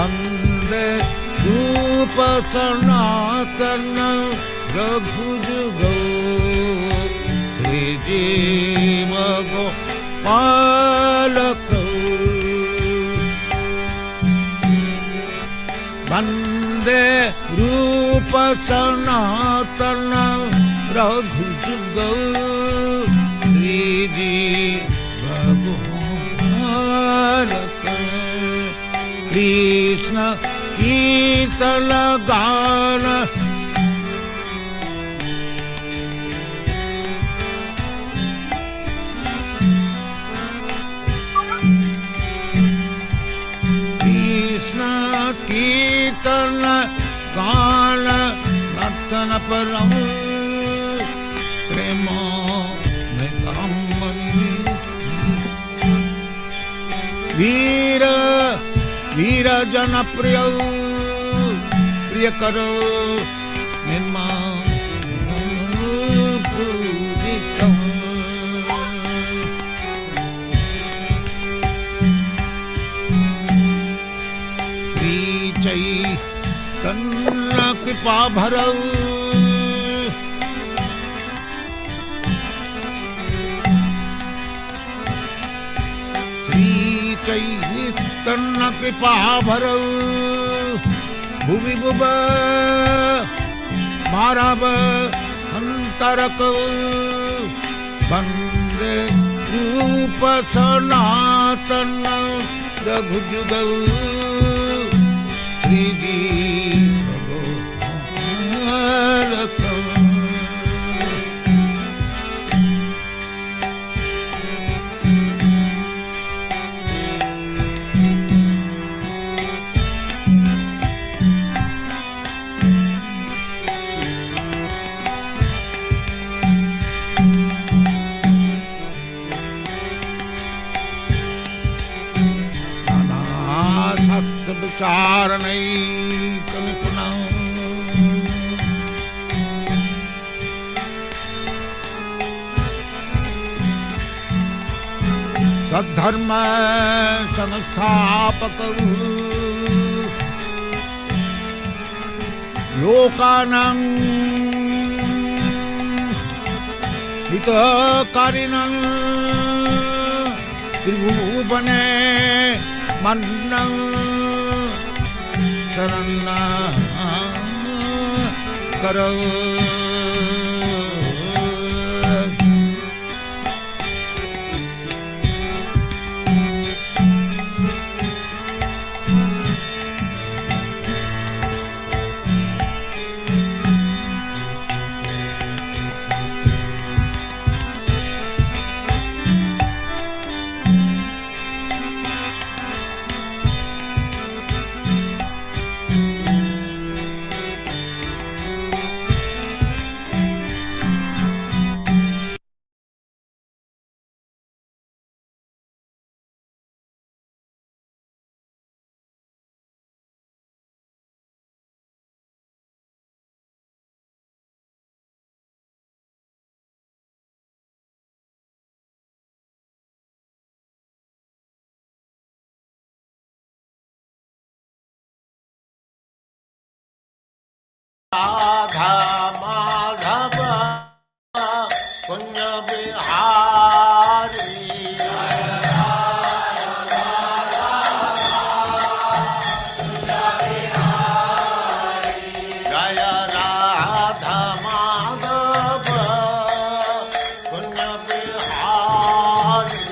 Bande Rupa Sanatana Raghujugo Sri Jiva Gopalaka Bande Rupa Sanatana Raghujugo Sri Jiva Gopalaka Krishna Kirtana Gana Krishna Kirtana Gana Nartana Param Prema Mritamani Veera Veera Jana Priya Priya Karo Nirma Pujita Sri Chaitanya Kripa Bharau Sri Chaitanya Kripa Bharau Bhuvi Bhuva Marava Antaraka Bande Rupa Sanatana Raghujuga Sri Jiva Gopalaka Vicharanai Kamipuna Sadharma Samasthapaku Lokanam Hitakarinam Tribhuvane Mannam Sarana Karo Radha Madhava Punya Bihari Jaya Radha Madhava Punya Bihari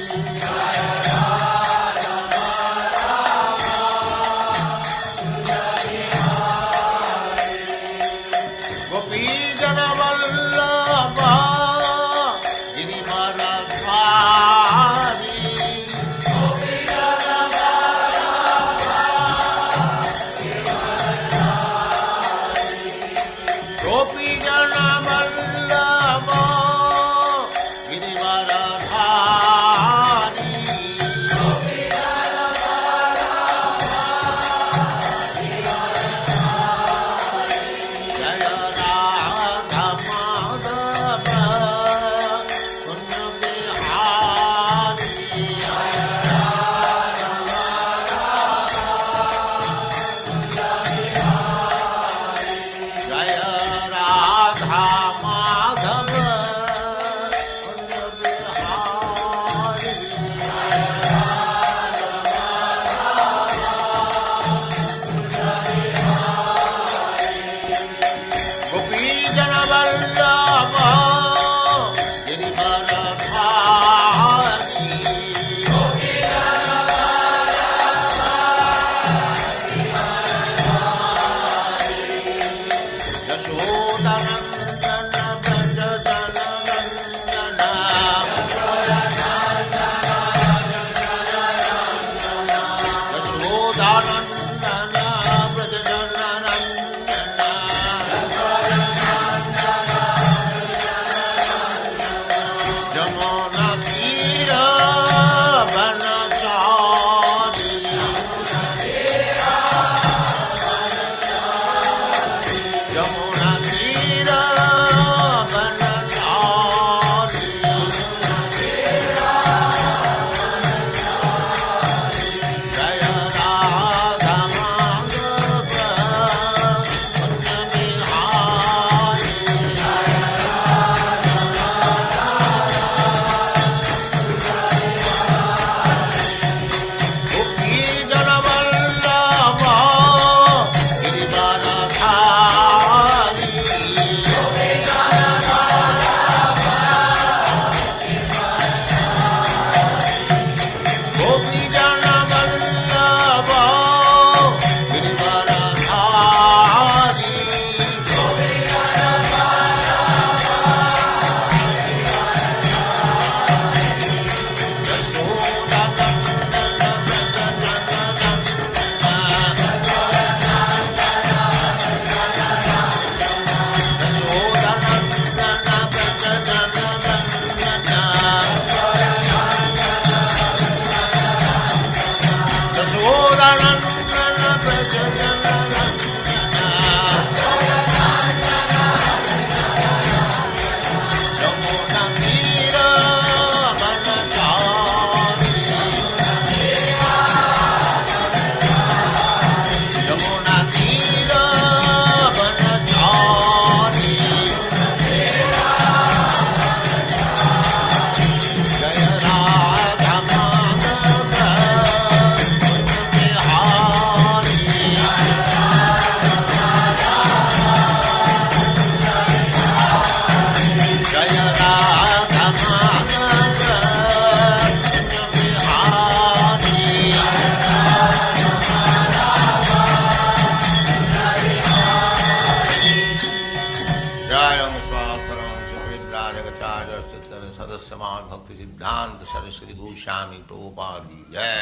भक्ति सिद्धांत सरस्वती गोस्वामी प्रभुपाद की जय,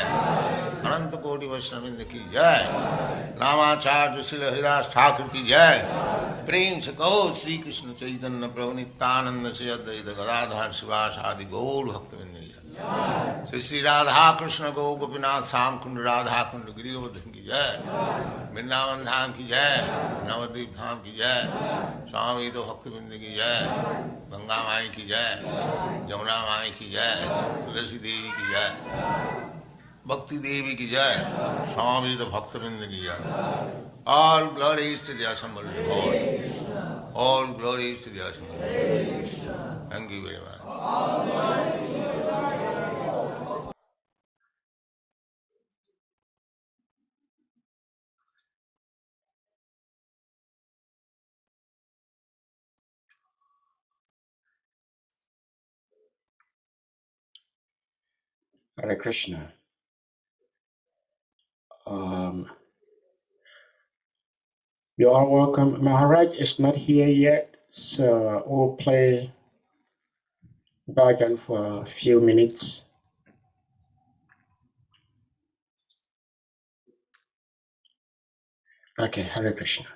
अनंत कोटि वैष्णववृंद की जय, नामाचार्य श्री हरिदास ठाकुर की जय। प्रेम से कहो श्री कृष्ण चैतन्य प्रभु नित्यानंद से अद्वैत गदाधर शिवास आदि गौर भक्तवृंद की जय। श्री राधा कृष्ण गौ गोपीनाथ श्याम कुंड राधा कुंड गिरिवर्धन की जय, वृंदावन धाम की जय, नवद्वीप धाम की जय, स्वामी तो भक्तवृंद की जय, गंगा माई की जय, जमुना माई की जय, तुलसी देवी की जय, भक्ति देवी की जय, स्वामी तो भक्तवृंद की जय। All glories to the assembled Lord. All glories to the assembled Lord. Thank you very much. Hare Krishna. You are welcome. Maharaj is not here yet, so we'll play bhajan for a few minutes. Okay, Hare Krishna.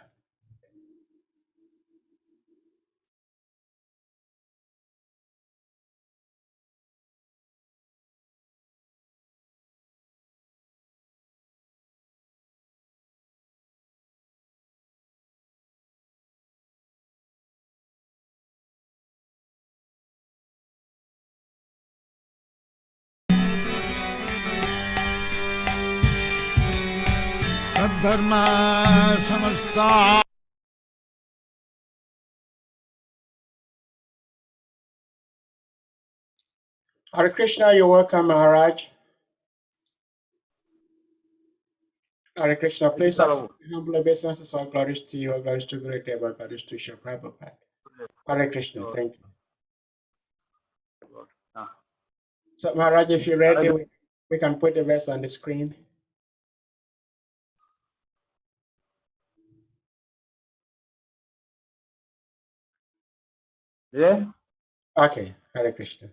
Dharma samasta. Hare Krishna, you're welcome, Maharaj. Hare Krishna, please accept humble obeisances. All glories to you, all glories to Great Deva, glories to Shri Prabhupada. Hare Krishna, thank you. So, Maharaj, if you're ready, we can put the verse on the screen. Yeah. Okay, Hare Krishna.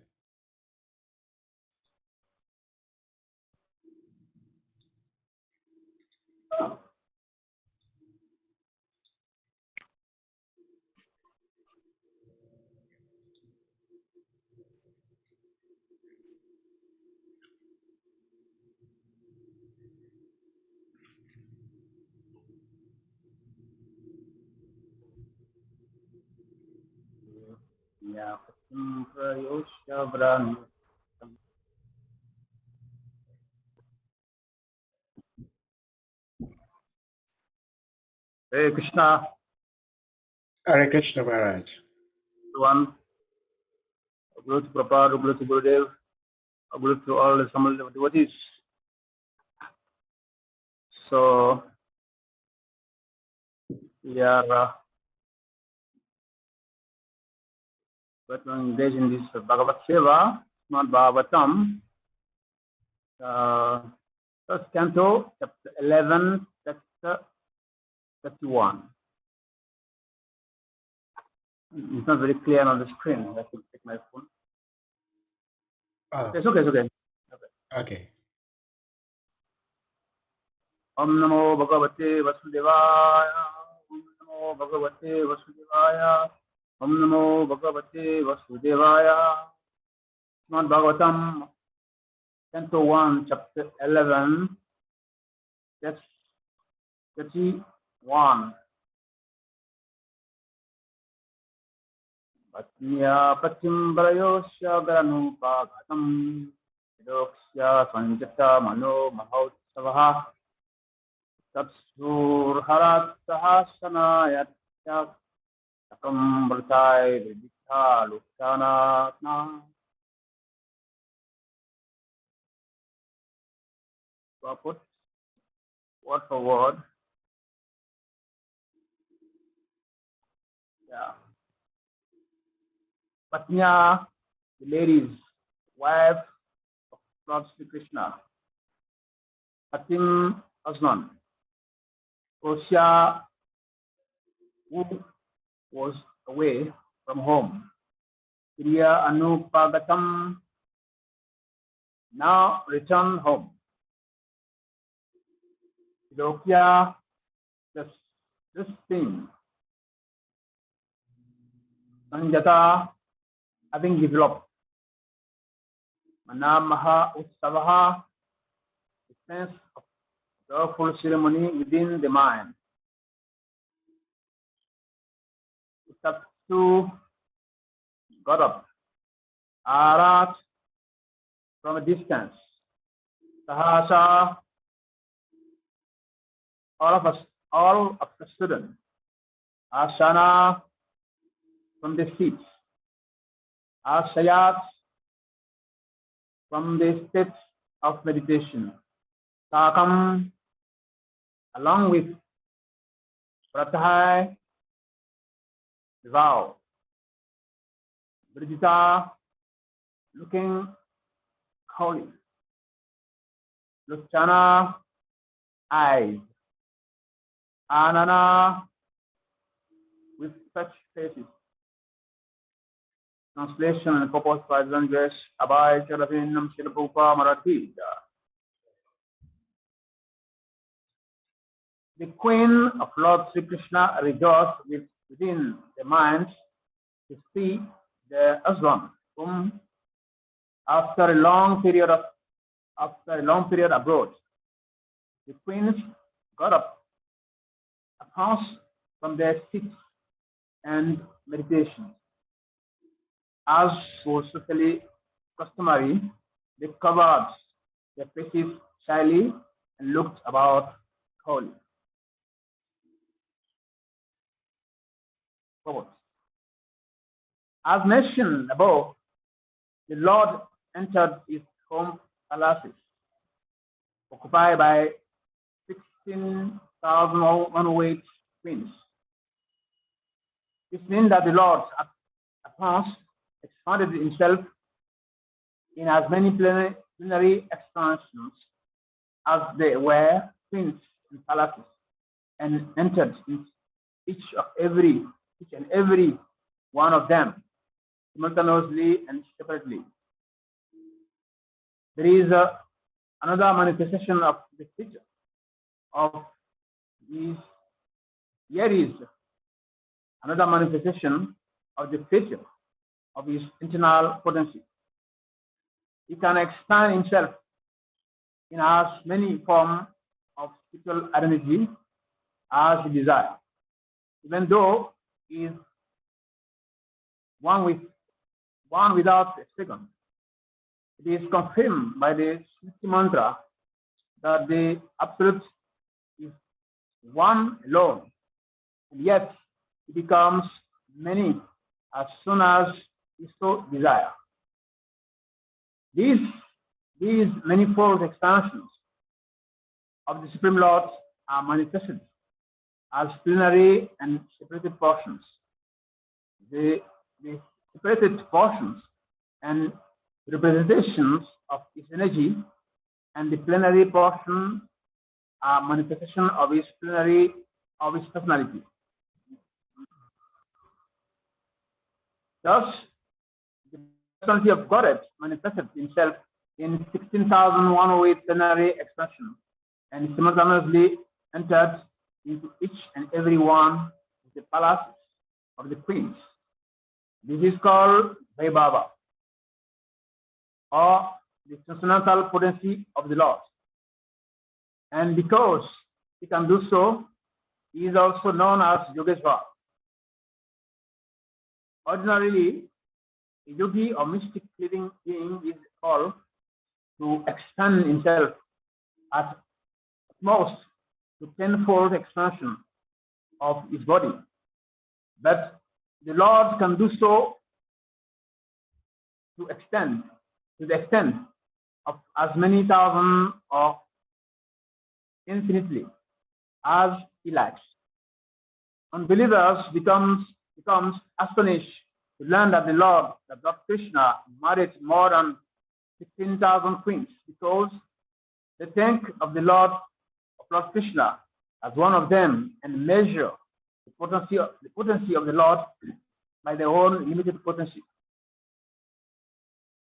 Hare Krishna. Hare Krishna, Maharaj. One. Guru to Prabhupada, Guru to Gurudev, Guru to all the assembled devotees. So we are engaged in this Bhagavad Seva, not Bhagavatam. First canto, chapter 11, text 31. It's not very clear on the screen. I have to take my phone. Oh, It's okay, it's okay. okay. Om Namo Bhagavate Vasudevaya. Om Namo Bhagavate Vasudevaya. Om Namo Bhagavate Vasudevaya. Srimad Bhagavatam, Canto 1, Chapter 11, text 31. Patnya Patimbrayosya Granupagatam Vidoksya Sanjata Mano Mahotsavaha Tatsur Harat Sahasanayatya Takam Vratai Viditha Luksanatna. So I put word for word. Yeah. Patnya, the lady's wife of Lord Sri Krishna. Patim, husband. Kosya, who was away from home. Kriya Anupagatam, now returned home. Lokya, this thing. Sanjata, having developed. Manamaha Utsavaha, the sense of joyful ceremony within the mind. Utapsu, got up. Arat, from a distance. Sahasa, all of a sudden. Asana, from the seats. Asayat, from the state of meditation. Sakam, along with Pratahai, the vow. Bridita, looking holy. Luchana, eyes. Anana, with such faces. Translation and purpose by Zangesh Abai Charavinam Shilapupa Marathi. The Queen of Lord Sri Krishna rejoiced within the minds to see the husband whom after a long period abroad, the queens got up, arose from their seats and meditation. As was socially customary, they covered their faces shyly and looked about wholly. Forward. As mentioned above, the Lord entered his home palaces, occupied by 16,108 queens. This means that the Lord at once expanded himself in as many plenary expansions as there were queens in palaces, and entered each and every one of them simultaneously and separately. There is another manifestation of the feature of these. Here is another manifestation of the feature of his internal potency. He can expand himself in as many forms of spiritual identity as he desires, even though he is one without a second. It is confirmed by the Smriti mantra that the Absolute is one alone, and yet he becomes many as soon as he so desires. These manifold expansions of the Supreme Lord are manifested as plenary and separated portions. The separated portions and representations of his energy, and the plenary portion are manifestation of his personality. Thus, the personality of Godhead manifested himself in 16,108 plenary expressions, and simultaneously entered into each and every one of the palaces of the queens. This is called Vaibhava, or the transcendental potency of the Lord. And because he can do so, He is also known as Yogeshwar. Ordinarily, a yogi or mystic living being is called to expand himself at most to tenfold expansion of his body. But the Lord can do so to the extent of as many thousands or infinitely as he likes. Unbelievers becomes astonished to learn that the Lord Krishna married more than 16,000 queens, because they think of the Lord Krishna as one of them and measure the potency of the Lord by their own limited potency.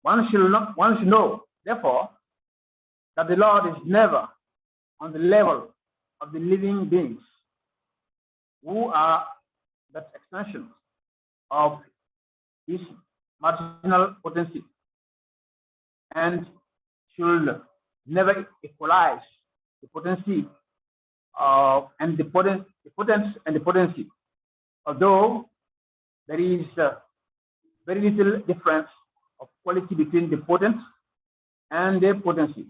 One should know, therefore, that the Lord is never on the level of the living beings, who are that extension of his marginal potency, and should never equalize the potency and the potency, although there is very little difference of quality between the potent and the potency.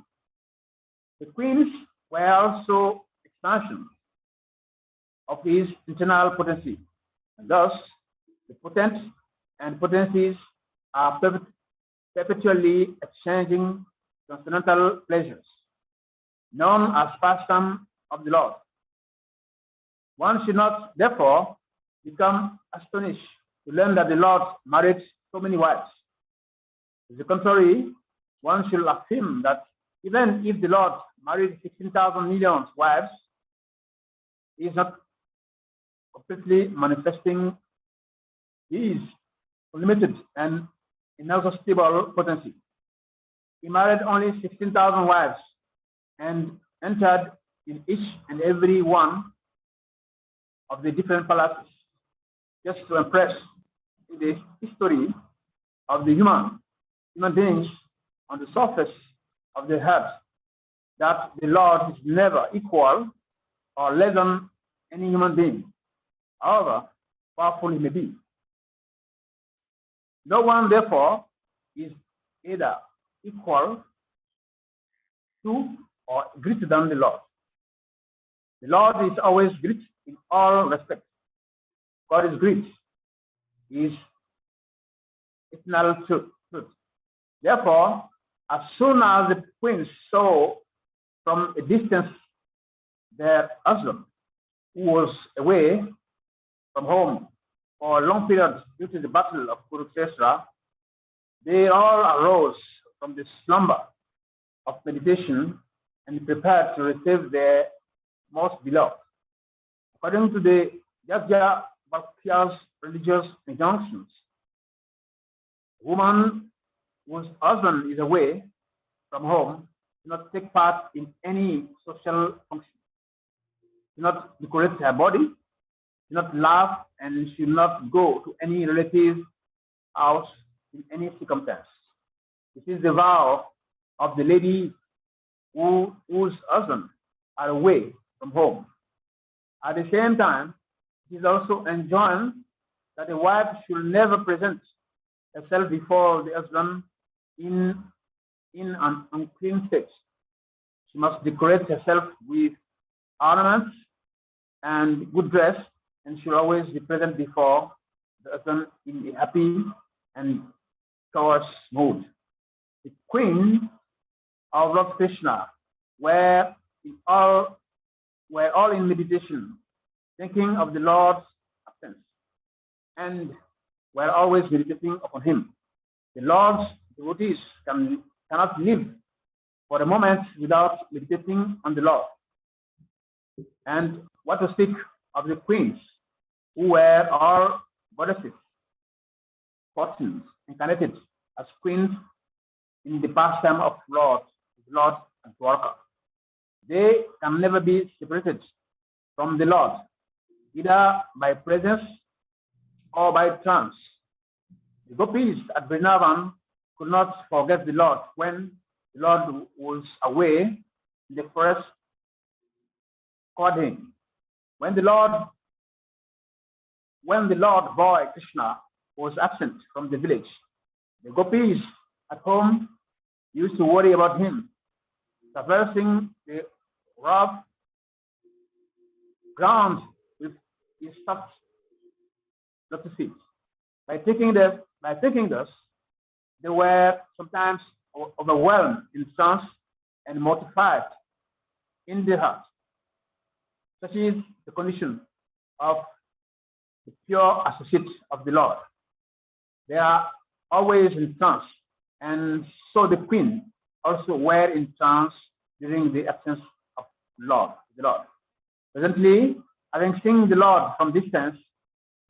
The queens were also expansions of his internal potency, and thus the potent and potencies are perpetually exchanging transcendental pleasures, known as pastime of the Lord. One should not, therefore, become astonished to learn that the Lord married so many wives. On the contrary, one should affirm that even if the Lord married 16,000 million wives, he is not completely manifesting his unlimited and inexhaustible potency. He married only 16,000 wives and entered in each and every one of the different palaces, just to impress the history of the human beings on the surface of the earth, that the Lord is never equal or less than any human being, however powerful he may be. No one, therefore, is either equal to or greater than the Lord. The Lord is always great in all respects. God is great. He is eternal truth. Therefore, as soon as the queens saw from a distance their husband, who was away from home for a long period due to the battle of Carudesna, they all arose from the slumber of meditation and prepared to receive their most beloved. According to the Yajna Bhakti's religious injunctions, a woman whose husband is away from home do not take part in any social function, do not decorate her body, do not laugh, and should not go to any relative's house in any circumstance. This is the vow of the lady whose husband are away from home. At the same time, it is also enjoined that a wife should never present herself before the husband in an unclean state. She must decorate herself with ornaments and good dress, and should always be present before the husband in a happy and joyous mood. The queen of Lord Krishna were all in meditation, thinking of the Lord's absence, and were always meditating upon him. The Lord's devotees cannot live for a moment without meditating on the Lord. And what to speak of the queens, who were all goddesses, fortunes, incarnated as queens in the pastime of Lord and Dwarka. They can never be separated from the Lord, either by presence or by trance. The gopis at Vrindavan could not forget the Lord when the Lord was away in the forest courting. when the Lord boy Krishna was absent from the village, the gopis at home used to worry about him, traversing the rough ground with his soft lotus feet. By thinking this, they were sometimes overwhelmed in sense and mortified in their heart. Such is the condition of the pure associates of the Lord. They are always in trance, and so the queen also were in trance during the absence of the Lord. Presently, having seen the Lord from distance,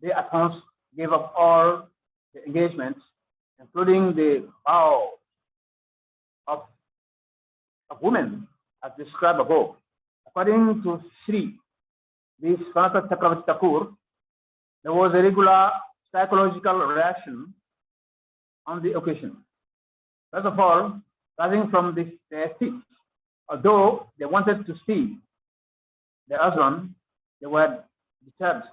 they at once gave up all the engagements, including the vow of women as described above. According to Sri Sanatana Chakravarti Thakur, there was a regular psychological reaction on the occasion. First of all, rising from their seats, although they wanted to see their husband, they were disturbed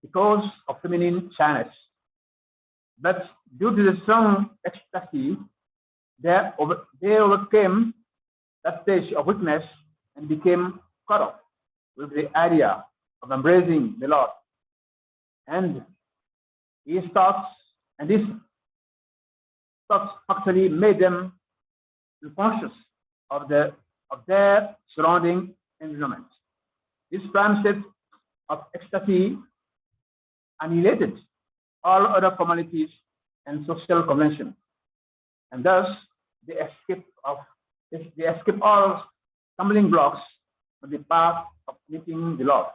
because of feminine shyness. But due to the strong ecstasy, they overcame that stage of weakness and became caught up with the idea of embracing the Lord. And these thoughts actually made them unconscious of their surrounding environment. This prime state of ecstasy annihilated all other formalities and social conventions, and thus they escape all stumbling blocks on the path of meeting the Lord.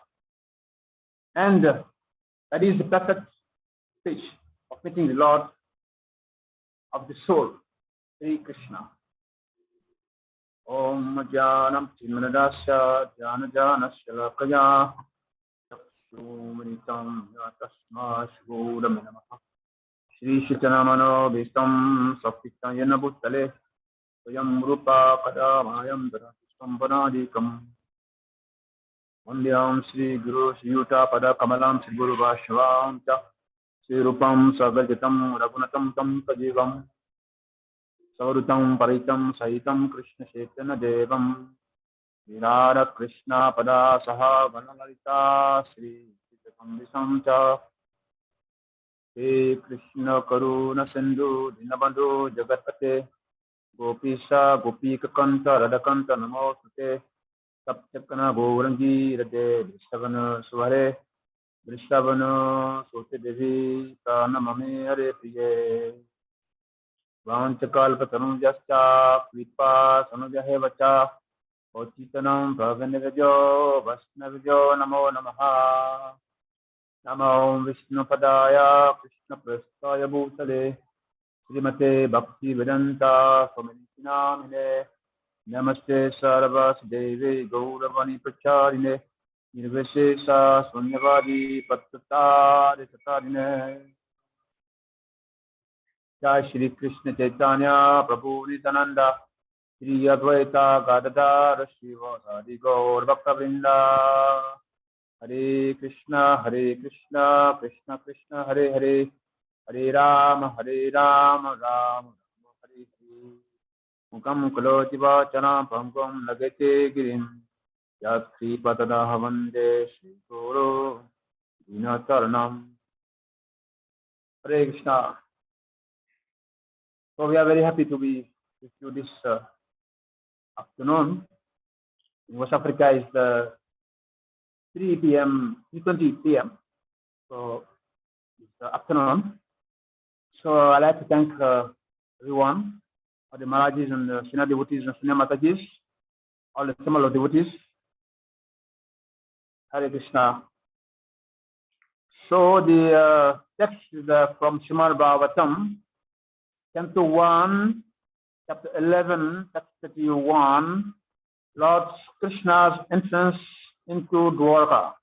And that is the perfect stage of meeting the Lord of the soul, Sri Krishna. Om Jnanam Chinmanadasya Jnana-Jnanasya Lakaya Chakshumanitam Yatasma Shivudam Namaha Shri Shitanamano Vistam Sapitam Yanabhutale Swayam Rupa Kadamayam Dharastam Vanadikam Vandyam Sri Guru Shiyuta Pada Kamalam Sri Guru Vaishnavam Cha Sri Rupam Sagajatam Raghunatam Tam Tajivam Saurutam Paritam Sahitam Krishna Chaitanya Devam Virara Krishna Pada Saha Vanalalita Sri Siddham Cha Sri Krishna Karuna Sindhu Dinabandhu Jagatate Gopisa Gopika Kanta Radakanta Namosute Sapchakana Gourangi Rade Vrishavana Sware Vrishavana Sote Devi Pranamame Hare Priye Vanchakalpatanujascha Kripa Sanujahevacha Ochitanam Bhavanavajo Vasnavajo Namo Namaha Namo Vishnu Padaya Krishna Prasthaya Bhutale Srimate Bhakti Vedanta Swami Namine Namaste Sarvasdevi Gauravani Pracharine Nirvishesha Sunyavadi Pattatari Tatarine Jai Shri Krishna Chaitanya Prabhu Nityananda Shri Advaita Gadadhara Srivasadi Gaur Bhakta Vrinda Hare Krishna Krishna Krishna Hare Hare Hare Rama Rama Rama Hare Hare Mukam Kaloti Vachana Pangam Nagate Girim Yat Sri Patada Havande Shri Guru Dinataranam Hare Krishna. So we are very happy to be with you this afternoon. In West Africa is 3:20 p.m. So it's afternoon. So I'd like to thank everyone, all the Maharajas and the senior devotees and senior Matajis, all the Tamil devotees. Hare Krishna. So the text is from Srimad Bhagavatam, Canto 1, Chapter 11, Text 31, Lord Krishna's entrance into Dwarka.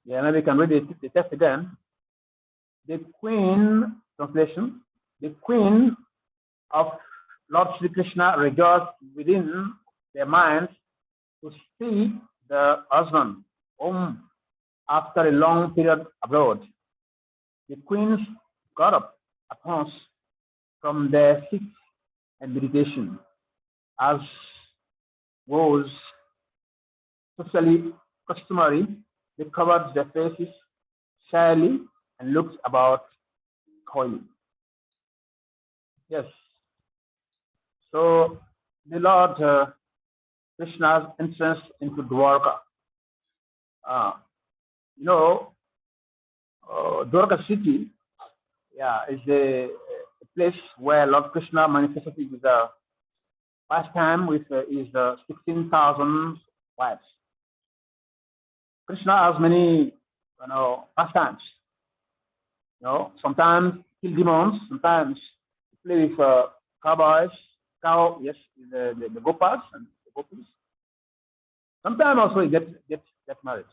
Yeah, maybe we can read the text again. The Queen, translation, the Queen of Lord Sri Krishna rejoiced within their minds to see the husband home after a long period abroad. The queens got up at once from their seats and meditation, as was socially customary. They covered their faces shyly and looked about coyly. Yes. So the Lord Krishna's entrance into Dwarka. You know, Dwarka city, is a place where Lord Krishna manifested with the first time with his 16,000 wives. Krishna has many, pastimes. Sometimes kill demons, sometimes play with cowboys, the gopas and the gopis. Sometimes also he get married.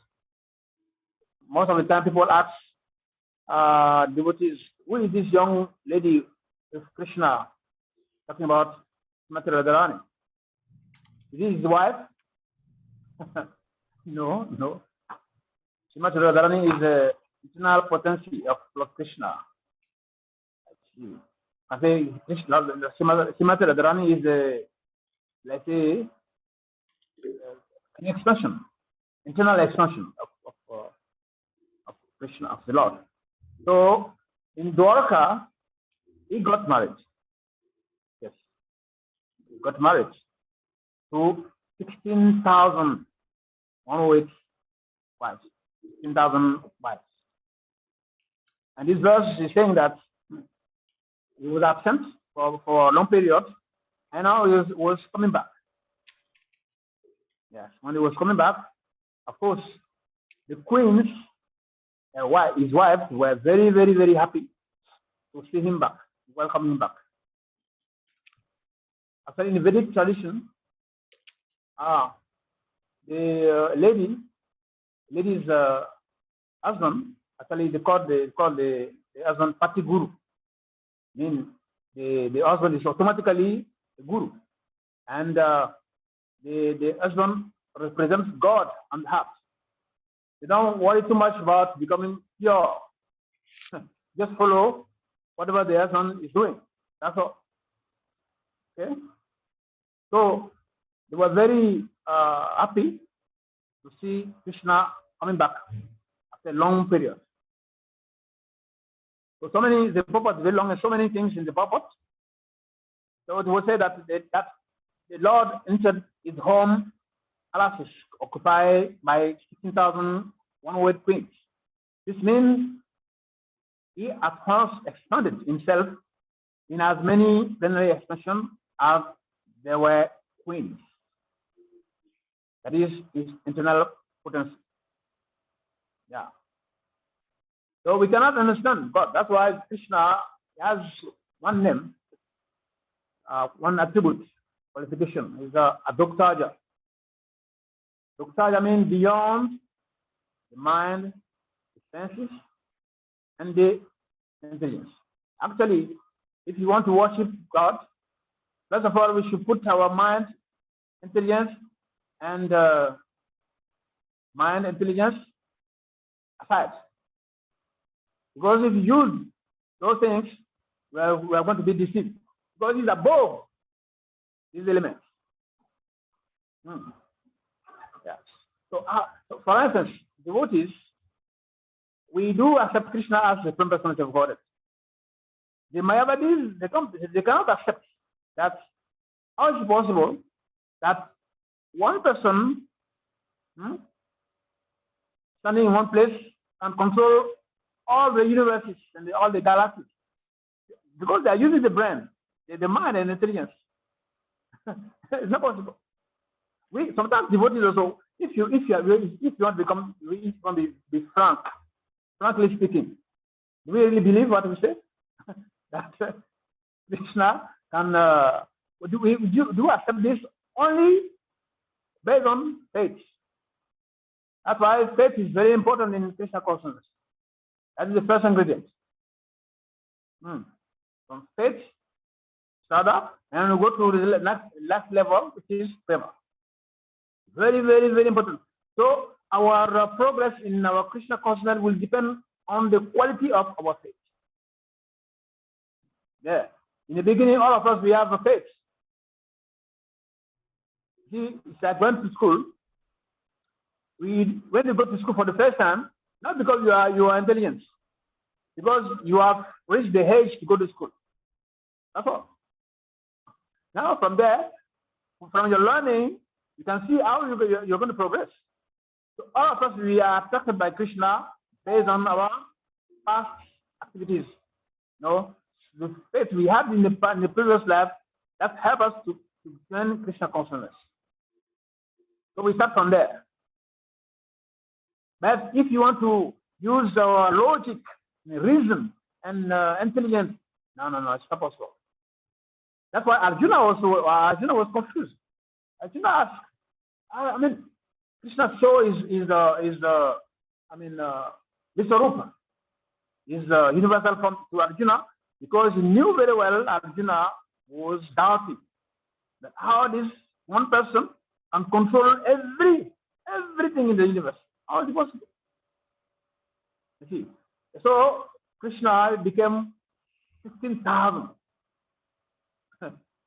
Most of the time, people ask devotees, who is this young lady with Krishna? Talking about Srimati Radharani. Is this his wife? No. Srimati Radharani is a eternal potency of Lord Krishna. I say Srimati Radharani is let's say, an expression, internal expression of Krishna, of the Lord. So in Dwarka, he got married. Yes, he got married to 16,000 one-weight wives, 16,000 wives. And this verse is saying that he was absent for a long period, and now he was coming back. Yes, when he was coming back, of course, the queens, his wives, were very, very, very happy to see him back, welcome him back. After in the Vedic tradition, the lady's husband, actually they call the husband Pati Guru. Meaning the husband is automatically a guru, and the husband represents God on the heart. You don't worry too much about becoming pure. Just follow whatever the husband is doing. That's all. Okay. So they were very happy to see Krishna coming back after a long period. So many, the purport is very long and so many things in the purport. So it was said that the Lord entered his home, palaces occupied by 16,000 one-weight queens. This means he at once expanded himself in as many plenary expressions as there were queens. That is his internal potency. Yeah. So we cannot understand God. That's why Krishna has one name, one attribute, qualification, is a Doktaja. Doktaja means beyond the mind, the senses, and the intelligence. Actually, if you want to worship God, first of all, we should put our mind, intelligence, and aside. Because if you use those things, we are going to be deceived. Because it's above these elements. Yeah. So, for instance, devotees, we do accept Krishna as the Supreme Personality of Godhead. The Mayavadis, they cannot accept that. How is it possible that one person standing in one place can control all the universes and all the galaxies? Because they are using the brain, the mind and intelligence. It's not possible. We sometimes devotees also, if you want to be frankly speaking, do we really believe what we say? That Krishna can do we accept this only based on faith? That's why faith is very important in Krishna consciousness. That is the first ingredient. From faith, start up, and we go to the last level, which is prema. Very, very, very important. So our progress in our Krishna consciousness will depend on the quality of our faith. Yeah. In the beginning, all of us, we have a faith. See, it's like going to school. When you go to school for the first time, not because you are intelligent, because you have reached the age to go to school. That's all. Now from there, from your learning, you can see how you're going to progress. So all of us, we are attracted by Krishna based on our past activities. No, the faith we had in the previous life that help us to gain Krishna consciousness. So we start from there. But if you want to use our logic, reason, and intelligence, no, it's not possible. That's why Arjuna was confused. Arjuna asked, Krishna's show is Viswarupa, is universal form to Arjuna, because he knew very well Arjuna was doubting that how this one person can control everything in the universe. How is it possible? You see, so Krishna became 16,000.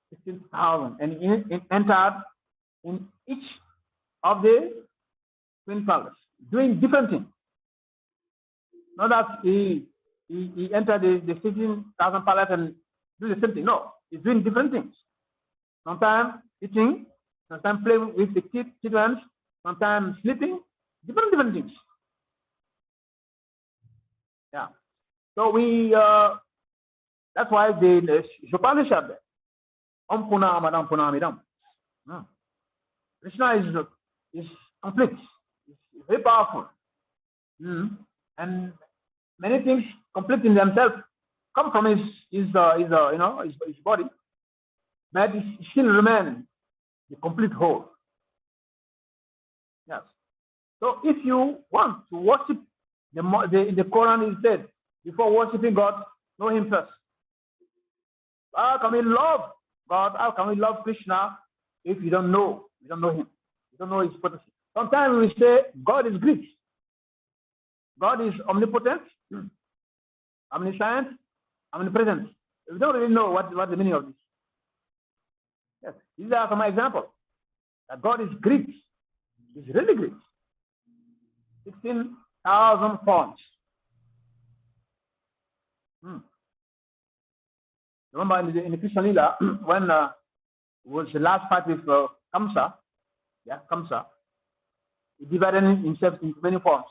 16,000, and he entered in each of the twin palaces, doing different things. Not that he entered the 16,000 palace and do the same thing. No, he's doing different things. Sometimes eating, sometimes playing with the children, sometimes sleeping, different things. Yeah. So that's why the Upanishad, Punam Punamidam. Krishna is complete, is very powerful. And many things complete in themselves come from his body, but it still remains the complete whole. Yes. So if you want to worship in the Quran, it said, before worshiping God, know Him first. How can we love God? How can we love Krishna if you don't know? You don't know Him. You don't know His potency. Sometimes we say God is great. God is omnipotent, omniscient, omnipresent. We don't really know what the meaning of this. Yes, these are some examples. That God is great. He's really great. 16,000 forms. Remember in the Krishna Lila, when was the last fight with Kamsa, he divided himself into many forms.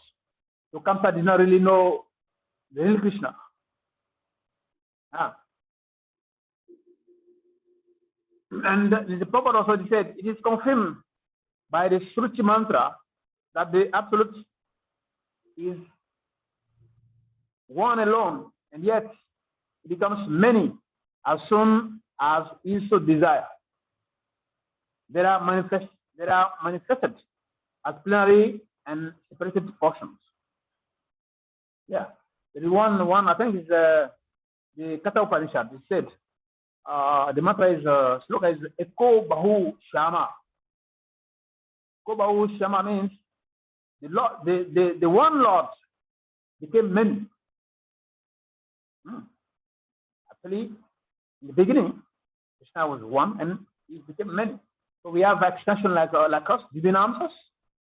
So Kamsa did not really know the real Krishna. And the Prophet also said, it is confirmed by the Shruti mantra that the Absolute is one alone, and yet it becomes many as soon as he so desire. They are manifested as plenary and separated portions. Yeah, there is one I think is the Katha Upanishad. It said the mantra is sloka is Eko Bahu Shama. Eko Bahu Shama means the Lord, the one Lord became many. Actually, in the beginning, Krishna was one and he became many. So we have extension like us, Divinamsas.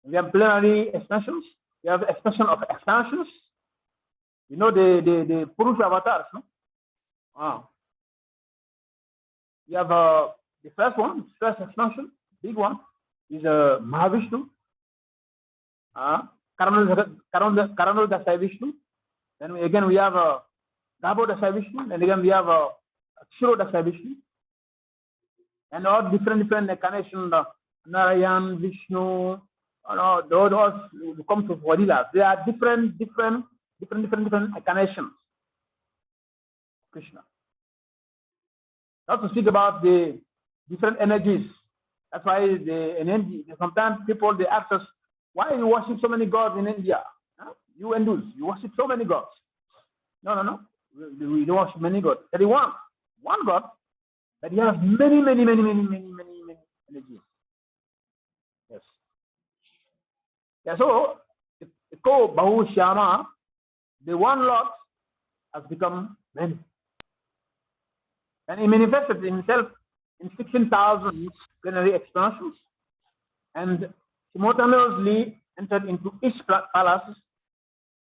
We have plenary extensions. We have extension of extensions. You know the Purusha avatars, no? You have the first one, first extension, big one, is Mahavishnu. Karanul Dasai Vishnu. Then we have Gabo Dasai Vishnu. And again we have Kshiro Dasai Vishnu. And all different incarnations, Narayan, Vishnu, those who come to Vadilas. They are different incarnations. Krishna. Not to speak about the different energies. That's why sometimes people they ask us, why you worship so many gods in India? You Hindus, you worship so many gods. No. We don't worship many gods. There is one God, but he has many energies. Yes. Yeah, so Eko Bahu Shyama, the one Lord has become many. And he manifested himself in 16,000 plenary expansions and simultaneously entered into each palace.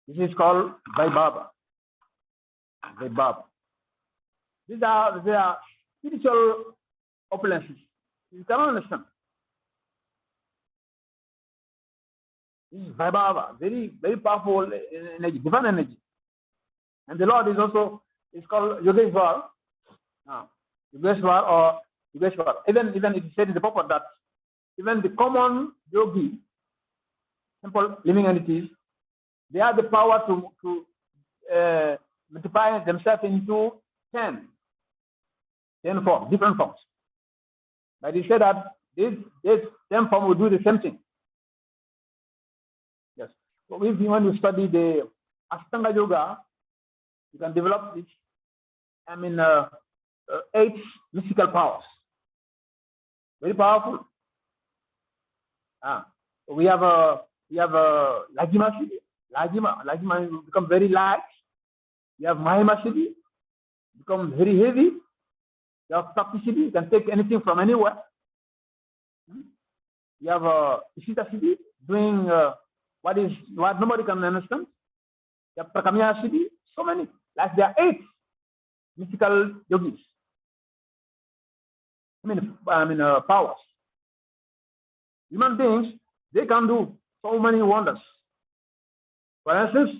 This is called Vaibhava. Vaibhava. These are spiritual opulences. You cannot understand. This is Vaibhava, very, very powerful energy, divine energy. And the Lord is also, it's called Yogeshwar. Yogeshwar or Yogeshwar. Even it is said in the purport that even the common yogi, simple living entities, they have the power to multiply themselves into 10 forms, different forms. But he said that this 10 form will do the same thing. Yes. So if you want to study the Ashtanga Yoga, you can develop it. 8 mystical powers. Very powerful. We have Lajima Siddhi. Lajima will become very light. You have Mahima Siddhi, become very heavy. You have Prakti Siddhi, you can take anything from anywhere. You have Ishita Siddhi, doing what nobody can understand. You have Prakamya Siddhi, so many. Like there are 8 mystical yogis. Powers. Human beings, they can do so many wonders. For instance,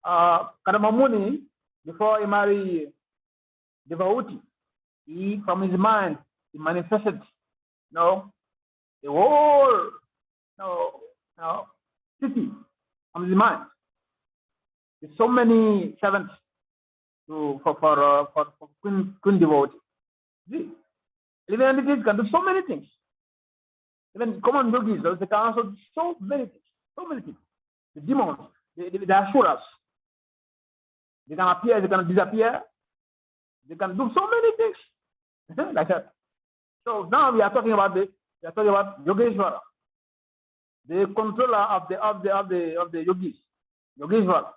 Kadamamuni, before he married Devauti, he, from his mind, he manifested, the whole, city from his mind. There's so many servants for Queen Devauti. See, living entities can do so many things. Even common yogis, they can also do so many things. The demons, the asuras, they can appear, they can disappear, they can do so many things like that. So now we are talking about Yogeshwara, the controller of the yogis, Yogeshwara,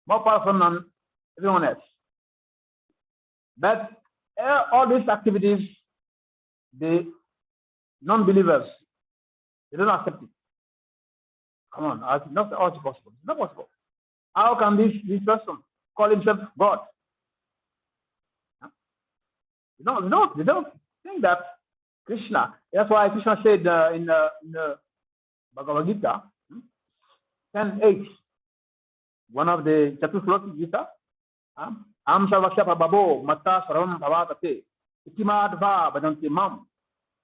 more powerful than everyone else. But all these activities, the non-believers, they don't accept it. Come on, it's not possible. It's not possible. How can this person call himself God? They don't think that Krishna. That's why Krishna said in the Bhagavad Gita, 10:8, one of the Chaturshloki Gita, Am Sarvakshapa Babo Matta Sarvam Bhavatate Ikimadva Badanti Mam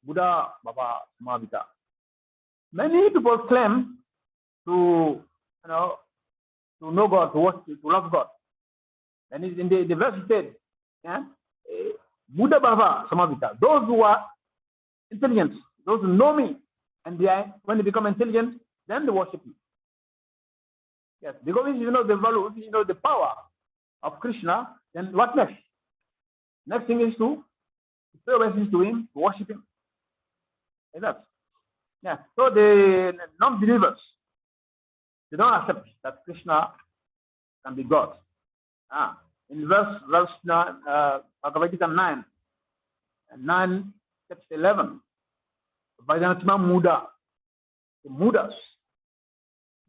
Buddha Baba Samavita. Many people claim to know God, to worship, to love God. And in the verse it said, Buddha Baba Samavita. Those who are intelligent, those who know me, and when they become intelligent, then they worship me. Yes, because if you know the value, if you know the power of Krishna, then what next? Next thing is to pay obeisance to him, to worship him. Like that. Yeah. So the non-believers, they don't accept that Krishna can be God. In verse 9, Bhagavad Gita 9, text 11, Vajanatma Muda, the Mudas,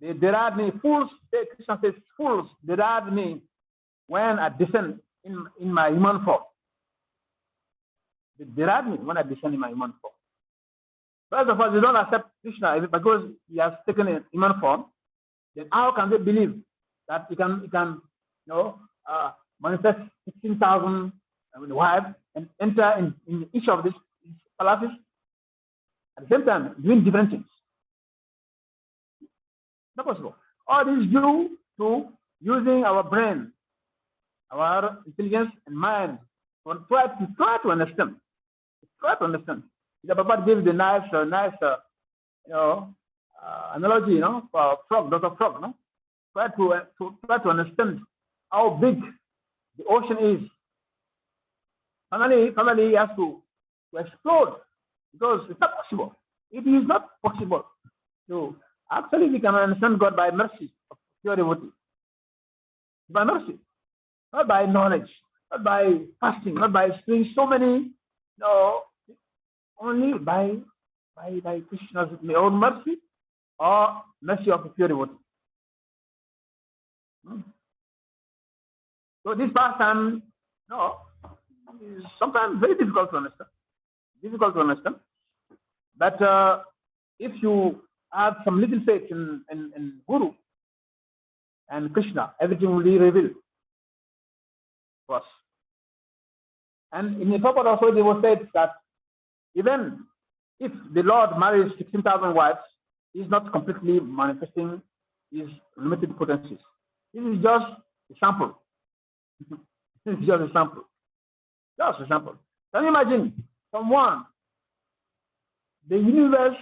they deride me, fools, Krishna says, fools deride me when I descend in my human form. They deride me when I descend in my human form. First of all, they don't accept Krishna because he has taken a human form. Then how can they believe that he can manifest 16,000 wives and enter in each of these palaces at the same time doing different things? Not possible. All this due to using our brain, our intelligence and mind to try to understand. Try to understand. The Prabhupada gave the nice analogy, for frog, Dr. Frog, Try to understand how big the ocean is. Finally, he has to explode because it's not possible. It is not possible So actually we can understand God by mercy of pure devotee. By mercy, not by knowledge, not by fasting, not by doing so many, no, only by Krishna's own mercy or mercy of the pure devotee. So this pastime, no, is sometimes very difficult to understand. But if you have some little faith in Guru and Krishna, everything will be revealed to us. And in the purport also, they will say that even if the Lord marries 16,000 wives, he is not completely manifesting his limited potencies. This is just a sample. This is just a sample. Just a sample. Can you imagine someone, the universe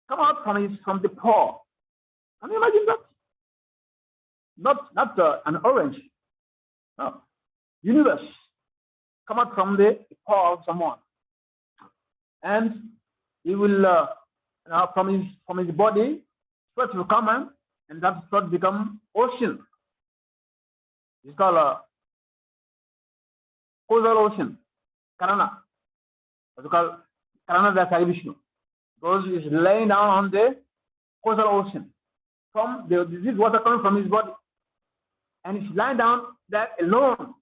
come out from the pore? Can you imagine that? Not an orange. No. Universe come out from the pore of someone, and he will from his body, sweat will come in, and that sweat become ocean. It's called a causal ocean, Karana. It's called Karana Dasai Vishnu. Because he's laying down on the causal ocean. From this is water coming from his body. And he's lying down there alone.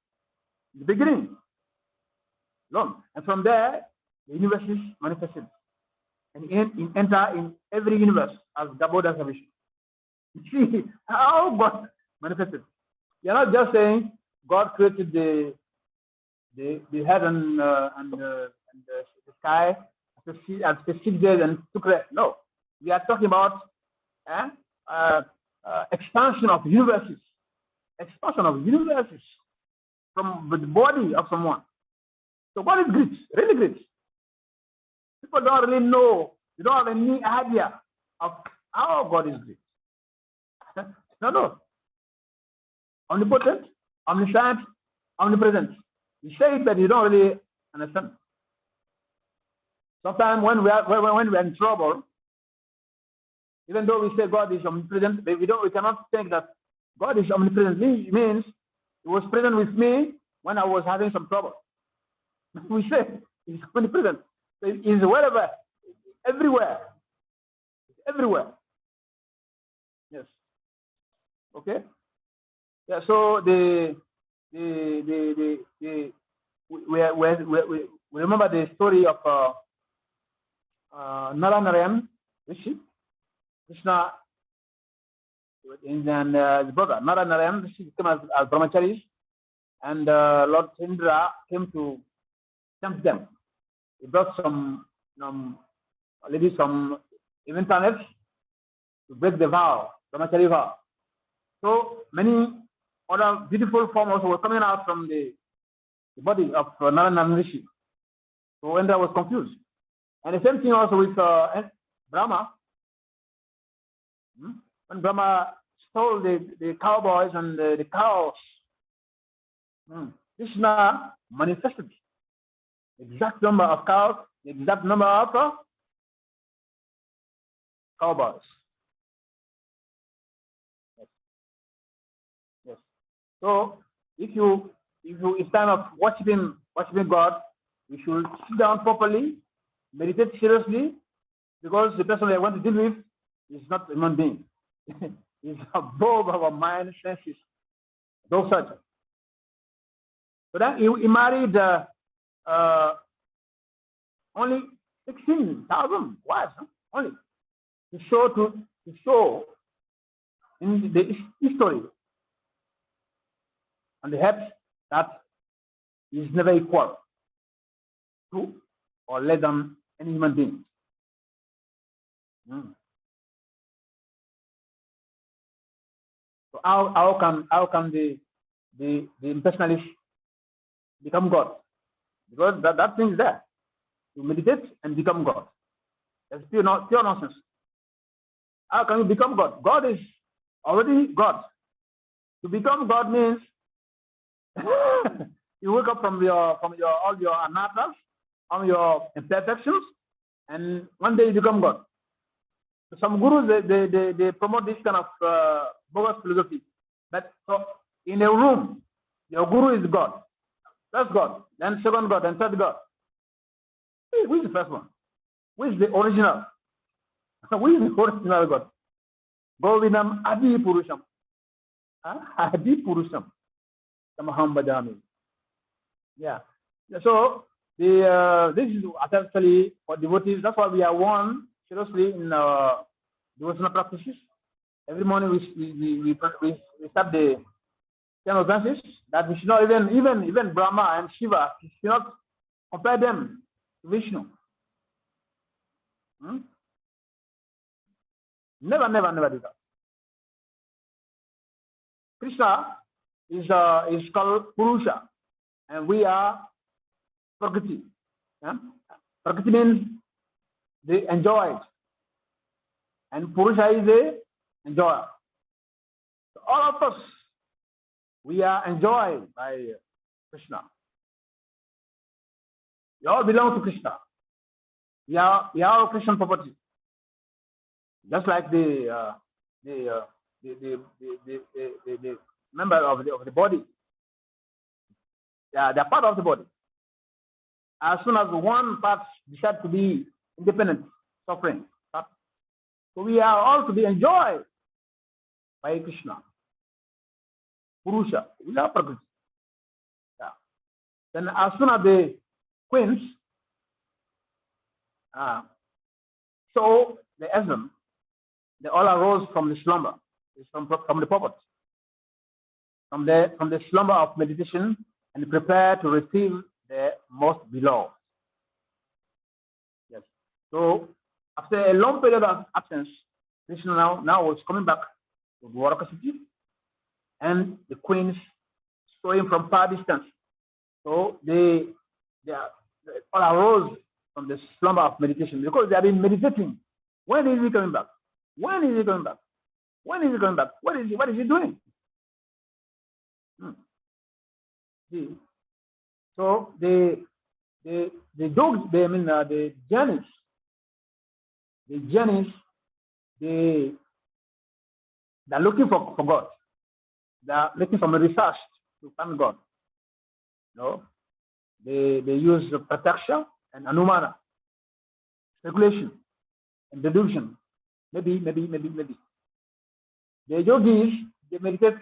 The beginning. Alone. And from there, the universe is manifested. And enter in every universe as Gaboda Vishnu. You see how God manifested. You're not just saying God created the heaven and the sky after 6 days and took rest. No, we are talking about expansion of universes. Expansion of universes from the body of someone. So God is great, really great. People don't really know, they don't have any idea of how God is great. No. Omnipotent, omniscient, omnipresent. You say it, but you don't really understand. Sometimes when we are in trouble, even though we say God is omnipresent, we cannot think that God is omnipresent. It means He was present with me when I was having some trouble. We say He's omnipresent. He's wherever, everywhere. Everywhere. Yes. Okay. Yeah. So we remember the story of Narayan Rishi, Krishna, and his brother Narayan Rishi came as brahmacharis, and Lord Indra came to tempt them. He brought some ladies from even planets to break the vow, brahmachari vow. So many other beautiful forms also were coming out from the body of Narayan Rishi. So Indra was confused. And the same thing also with Brahma. When Brahma stole the cowboys and the cows, Krishna manifested the exact number of cows, the exact number of cowboys. Yes. So if it's time of worshiping God, we should sit down properly, meditate seriously, because the person I want to deal with is not a human being. He's above our mind, senses, those such. So then he married only 16,000 wives, only to show in the history and the head that is never equal to or less than any human being. So how can the impersonalist become God? Because that thing is there. To meditate and become God. That's pure nonsense. How can you become God? God is already God. To become God means you wake up from all your anatas, from your imperfections, and one day you become God. Some gurus they promote this kind of bogus philosophy. That so in a room, your guru is God. First God, then second God, then third God. Who is the first one? Who is the original? Who is the original God? Govinam Adi Purusham. Adi Purusham. Samaham Bhajami. Yeah. So this is essentially for devotees. That's why we are warned seriously in devotional practices. Every morning we start the 10 offenses that we should not even Brahma and Shiva, we should not compare them to Vishnu. Never do that. Krishna is called Purusha, and we are Prakriti. Prakriti means they enjoy it, and Purusha is a enjoyer. So all of us, we are enjoyed by Krishna. We all belong to Krishna. We are all Christian property. Just like the member of the body. They are part of the body. As soon as one part decides to be independent, suffering. So we are all to be enjoyed by Krishna. Purusha, we are Prakriti. Yeah. Then as soon as the queens, so the essence, they all arose from the slumber, from the poverty, from the slumber of meditation, and prepare to receive the most beloved. Yes. So after a long period of absence, Krishna now was coming back to Dwaraka city, and the queens saw him from far distance. So they all arose from the slumber of meditation because they have been meditating. When is he coming back? When is he coming back? When is he coming back? What is he doing? See? So the journeys, they're looking for God. They're looking for research to find God. No, they use pratyakshya and anumana, speculation and deduction. Maybe. The yogis, they meditate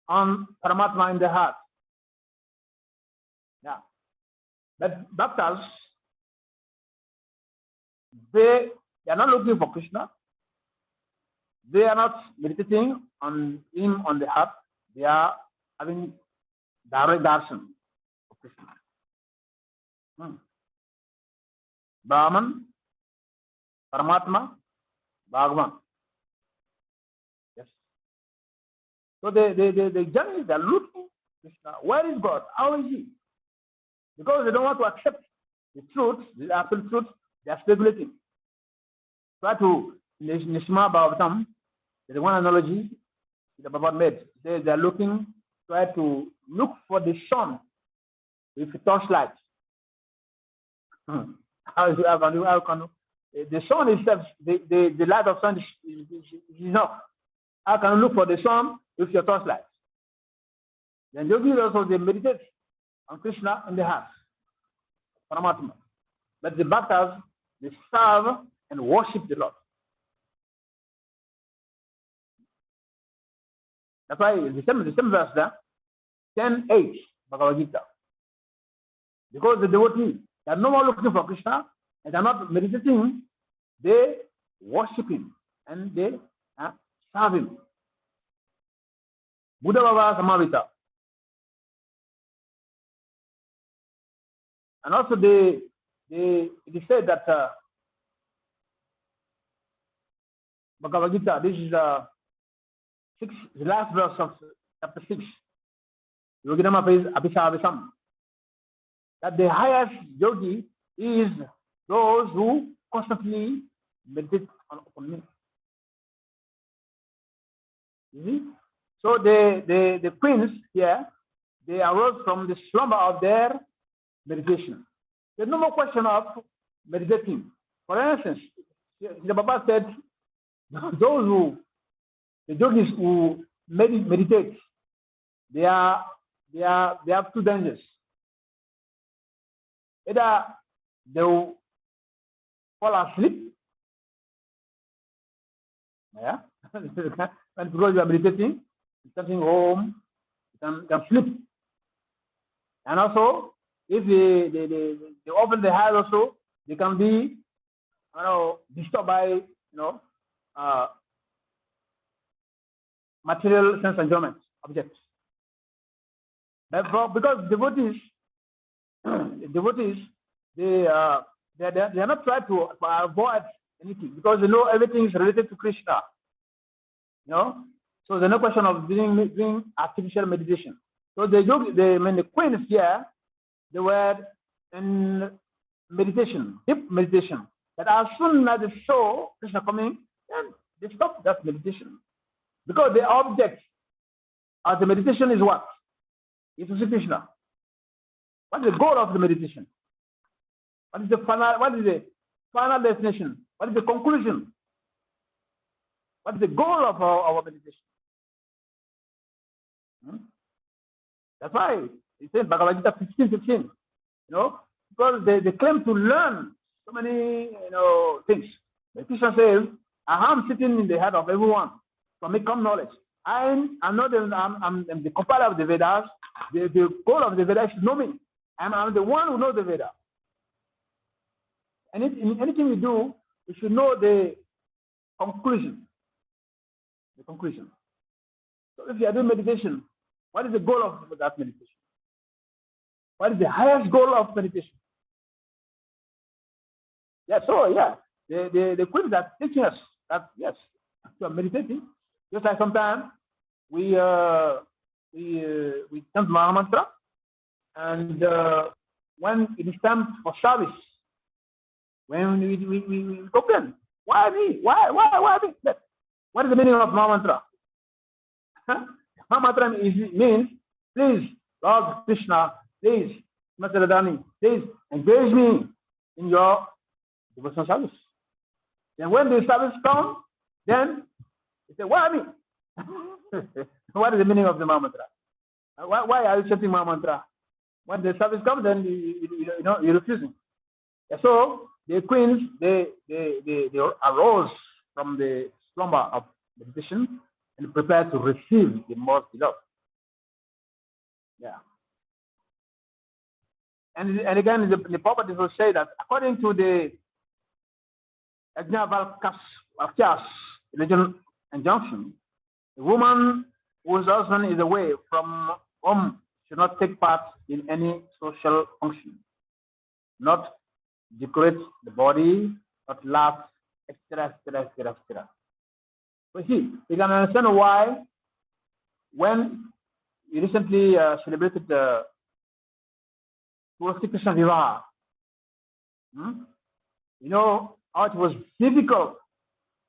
on Paramatma in their heart. Yeah. But bhaktas, they are not looking for Krishna. They are not meditating on him on the heart. They are having direct darshan of Krishna. Brahman, Paramatma, Bhagavan. Yes. So the journey, they are looking Krishna. Where is God? How is he? Because they don't want to accept the truth, the absolute truth, they are speculating. Try to Nishma Bhagavatam, there's one analogy the Baba made. They are try to look for the sun with a torchlight. How can the sun itself, the light of sun is enough. How can you look for the sun with your torchlight? Then yogis also, they meditate on Krishna in the heart, Paramatma. But the bhaktas, they serve and worship the Lord. That's why the same verse there, 10:8, Bhagavad Gita. Because the devotees, they are no more looking for Krishna, and they are not meditating, they worship him and they serve him. Buddha Baba Samavita. And also it is said that Bhagavad Gita, this is the last verse of chapter 6. Yoginama says Abhisavisam. That the highest yogi is those who constantly meditate upon me. You see? So the queens here, they arose from the slumber of their meditation. There's no more question of meditating. For instance, the Baba said, the yogis who meditate, they have two dangers. Either they will fall asleep, yeah, and because you are meditating, something home, you can sleep. And also, if they open the eyes also, they can be, disturbed by, material sense enjoyment objects. Therefore, because devotees, they are not trying to avoid anything because they know everything is related to Krishna. So there's no question of doing artificial meditation. So the queens here, they were in meditation, deep meditation. But as soon as they saw Krishna coming, then they stopped that meditation. Because the object of the meditation is what? It's to see Krishna. What is the goal of the meditation? What is the final destination? What is the conclusion? What is the goal of our meditation? That's why it says Bhagavad Gita 15:15. Because they claim to learn so many things. The Krishna says, I am sitting in the head of everyone to make come knowledge. I'm the compiler of the Vedas. The goal of the Vedas is to know me. I'm the one who knows the Veda. And in anything we do, we should know the conclusion. The conclusion. So if you are doing meditation, what is the goal of that meditation? What is the highest goal of meditation? The queens are teaching us that yes, we are meditating. Just like sometimes we chant Mahamantra, and when it is time for service, when we complain, why me? Why me? What is the meaning of Mahamantra? Mahamantra means, please, Lord Krishna, please, Master Radhani, please engage me in your devotional service. Then when the service comes, then you say, why me? What is the meaning of the Mahamantra? Why are you chanting Mahamantra? When the service comes, then you're refusing. Yeah, so the queens, they arose from the slumber of meditation and prepared to receive the most beloved. Yeah. And again, the properties will say that according to the Yajnavalkya's religion injunction, a woman whose husband is away from home should not take part in any social function, not decorate the body, not laugh, etc. So see, you can understand why when we recently celebrated the Sri Krishna Vivaha, how it was difficult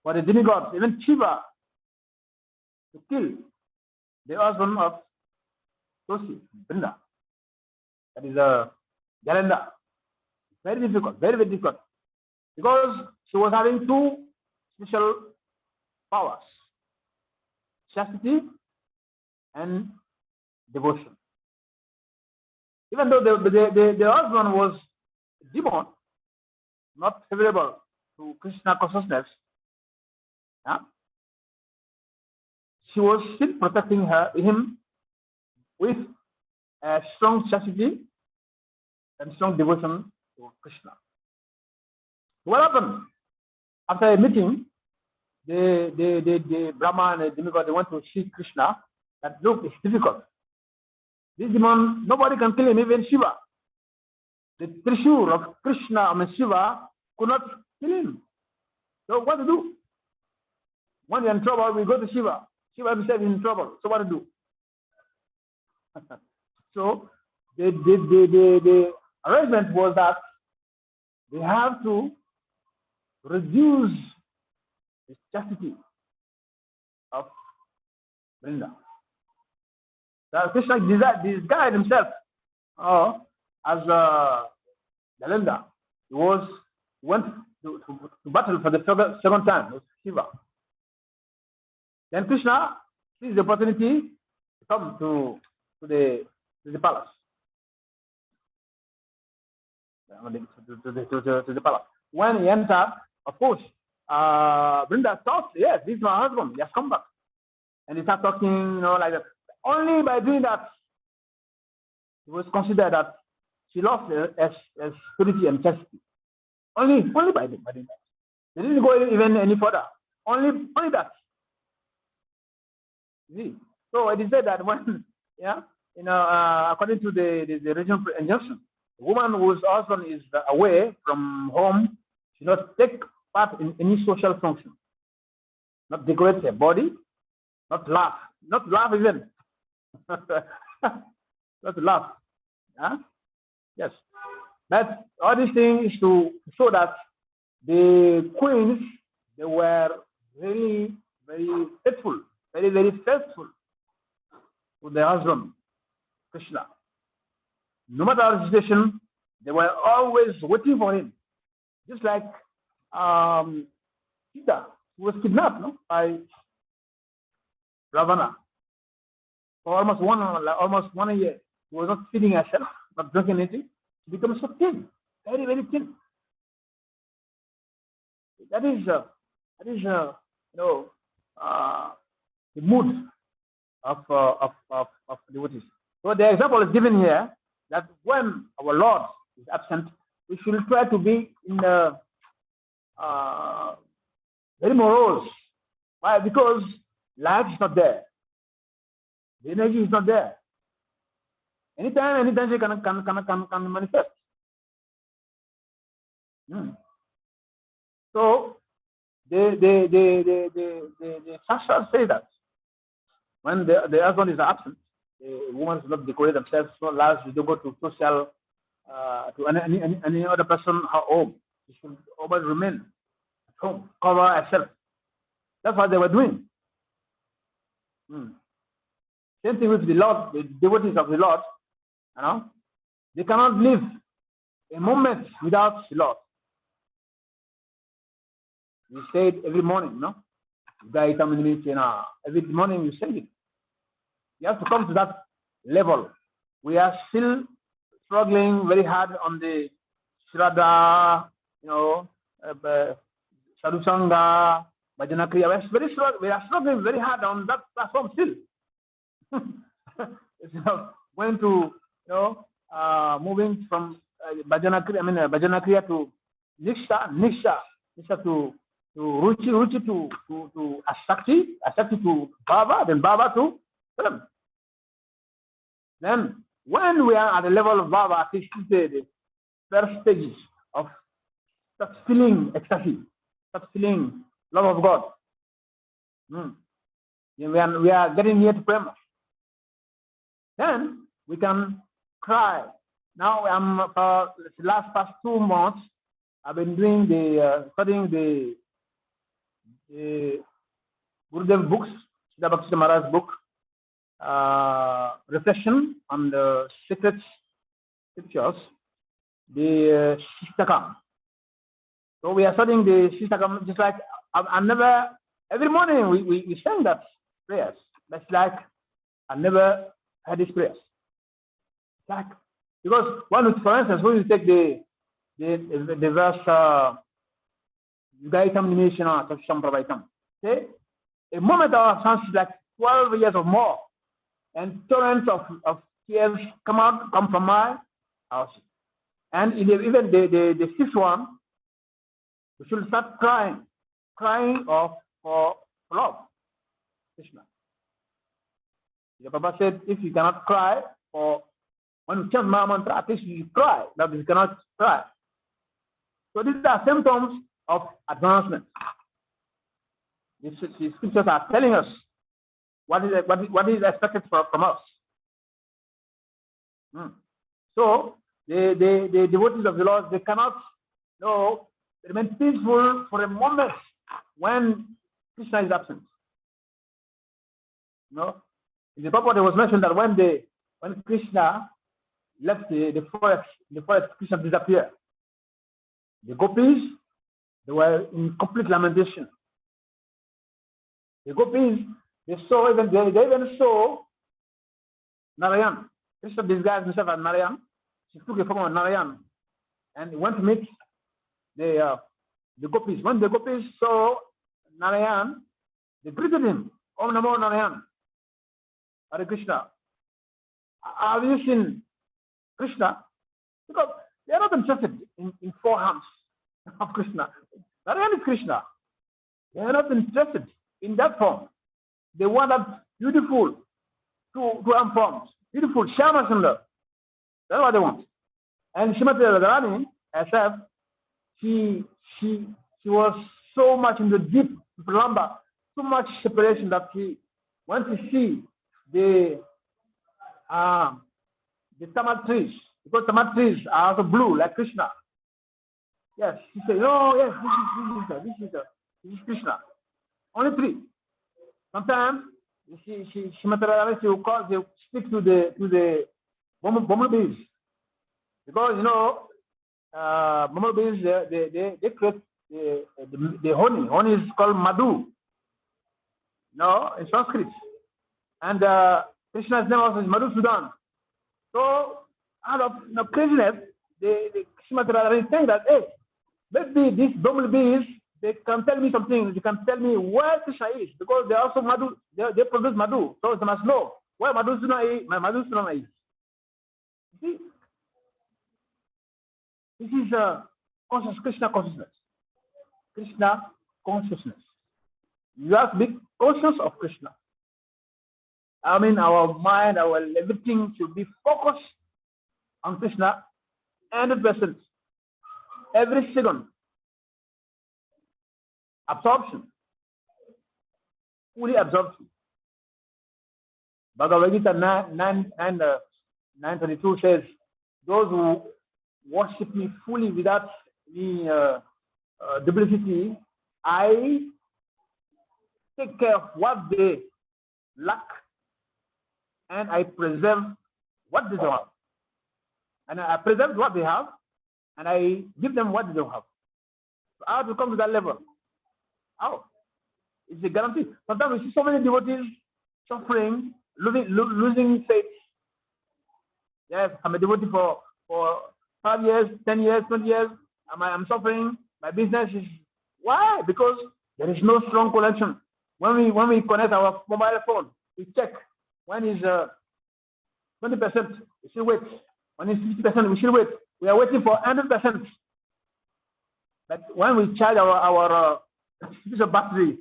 for the demigods, even Shiva, to kill the husband of Tosi, Brinda. That is Jalanda. Very difficult, very, very difficult. Because she was having two special powers: chastity and devotion. Even though the husband was a demon, not favorable to Krishna consciousness, she was still protecting him with a strong chastity and strong devotion to Krishna. What happened? After a meeting, the Brahma and the demigod, they went to see Krishna. That look, it's difficult. This demon, nobody can kill him, even Shiva. The Trishur of Krishna and Shiva could not kill him. So what to do? When you're in trouble, we go to Shiva. Shiva himself is in trouble. So what to do? So the arrangement was that they have to reduce the chastity of Vrinda. So Krishna disguised himself as Nalanda. He went to battle for the second time with Shiva. Then Krishna sees the opportunity to come to the palace. To the palace. When he entered, of course, Brinda thought, yes, this is my husband. He has come back, and he started talking, like that. Only by doing that, it was considered that she lost as purity and chastity. Only by doing that. They didn't go even any further. Only that. See? So it is said that when, according to the original injunction, a woman whose husband is away from home should not take part in any social function, not decorate her body, not laugh even, not to laugh. Yes, but all these things is to show that the queens, they were really very faithful, very very faithful to their husband Krishna. No matter the situation, they were always waiting for him. Just like Sita, who was kidnapped by Ravana for almost one year. She was not feeding herself, not drinking anything. She becomes so thin, very, very thin. That is the mood of devotees. So the example is given here that when our Lord is absent, we should try to be in the very morose. Why? Because light is not there. The energy is not there. Anytime she can manifest. So the Shastras say that when the husband is absent, the woman should not decorate themselves so large. They don't go to social to any other person her home. She should always remain at home, cover herself. That's what they were doing. Same thing with the Lord, the devotees of the Lord. They cannot live a moment without the Lord. We say it every morning, every morning you say it. You have to come to that level. We are still struggling very hard on the Shraddha, Sadhusanga, Bhajana Kriya. We are struggling very hard on that platform still. Going to, moving from Bhajana Kriya to Niksha to Ruchi to Asakti to Baba, then Baba to Film. Then, when we are at the level of Baba, at least the first stages of such feeling ecstasy, such feeling love of God. We are getting near to Prema. Then we can cry. Now I'm for the past 2 months. I've been doing studying the Gurudev books, Siddha Bhakti Maharaj's book, reflection on the secret scriptures, the Shishtakam. So we are studying the Shishtakam, just like I never, every morning we sing that prayers. That's like I never had these prayers. Like, because for instance, when you take the verse Gaitam Nimeshana Tasham Pravaitam, say a moment of absence is like 12 years or more, and torrents of tears come from my house. And even the sixth one, we should start crying for love. Krishna. The Baba said, if you cannot cry for when you chant Maha Mantra, at least you cry. That you cannot cry. So these are symptoms of advancement. The scriptures are telling us what is expected from us. So the devotees of the Lord, they cannot remain peaceful for a moment when Krishna is absent. In the purport, it was mentioned that when Krishna left the forest, Krishna disappeared. The gopis, They were in complete lamentation. The gopis, they even saw Narayan. Krishna disguised himself as Narayan. She took a form of Narayan and went to meet the gopis. When the gopis saw Narayan, they greeted him. Om Namo Narayan. Hare Krishna. Have you seen Krishna? Because they are not interested in four arms of Krishna. Narayan is Krishna. They are not interested in that form. They want that beautiful two arm forms, beautiful Shama Sundar. That's what they want. And Srimati Radharani herself, she was so much in the deep Pralamba, so much separation that she went to see the tamat trees, because tamat trees are also blue like Krishna. Yes, she said, oh yes, this is Krishna. Only three. Sometimes she will speak to the bumblebees, because bumblebees they create the honey. Honey is called madhu. In Sanskrit, and Krishna's name also is Madhusudan. So out of craziness, the Srimati Radharani is saying that, hey, maybe these bumblebees, they can tell me something. They can tell me where Krishna is, because they also madhu. They produce madhu, so they must know where Madhusudan is. See, this is Krishna consciousness. Krishna consciousness. You have to be conscious of Krishna. I mean, our mind, our everything should be focused on Krishna 100%. Every second. Absorption. Fully absorption. Bhagavad Gita 9:22 says, those who worship me fully without any duplicity, I take care of what they lack, and I preserve what they don't have. And I preserve what they have, and I give them what they don't have. So how to come to that level? How? It's a guarantee. Sometimes we see so many devotees suffering, losing faith. Yes, I'm a devotee for 5 years, 10 years, 20 years. I'm suffering. My business is... Why? Because there is no strong connection. When we connect our mobile phone, we check. When is 20%, we still wait. When is 50%, we still wait. We are waiting for 100%. But when we charge our piece of battery,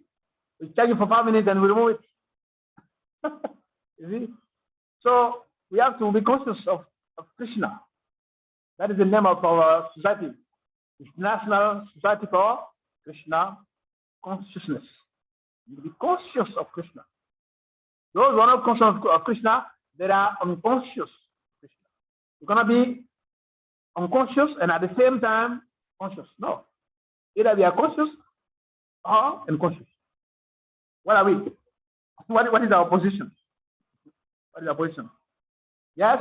we charge it for 5 minutes and we remove it. You see? So we have to be conscious of Krishna. That is the name of our society. It's National Society for Krishna Consciousness. You be conscious of Krishna. Those who are not conscious of Krishna, they are unconscious. You're going to be unconscious and at the same time conscious. No. Either we are conscious or unconscious. What are we? What is our position? What is our position? Yes,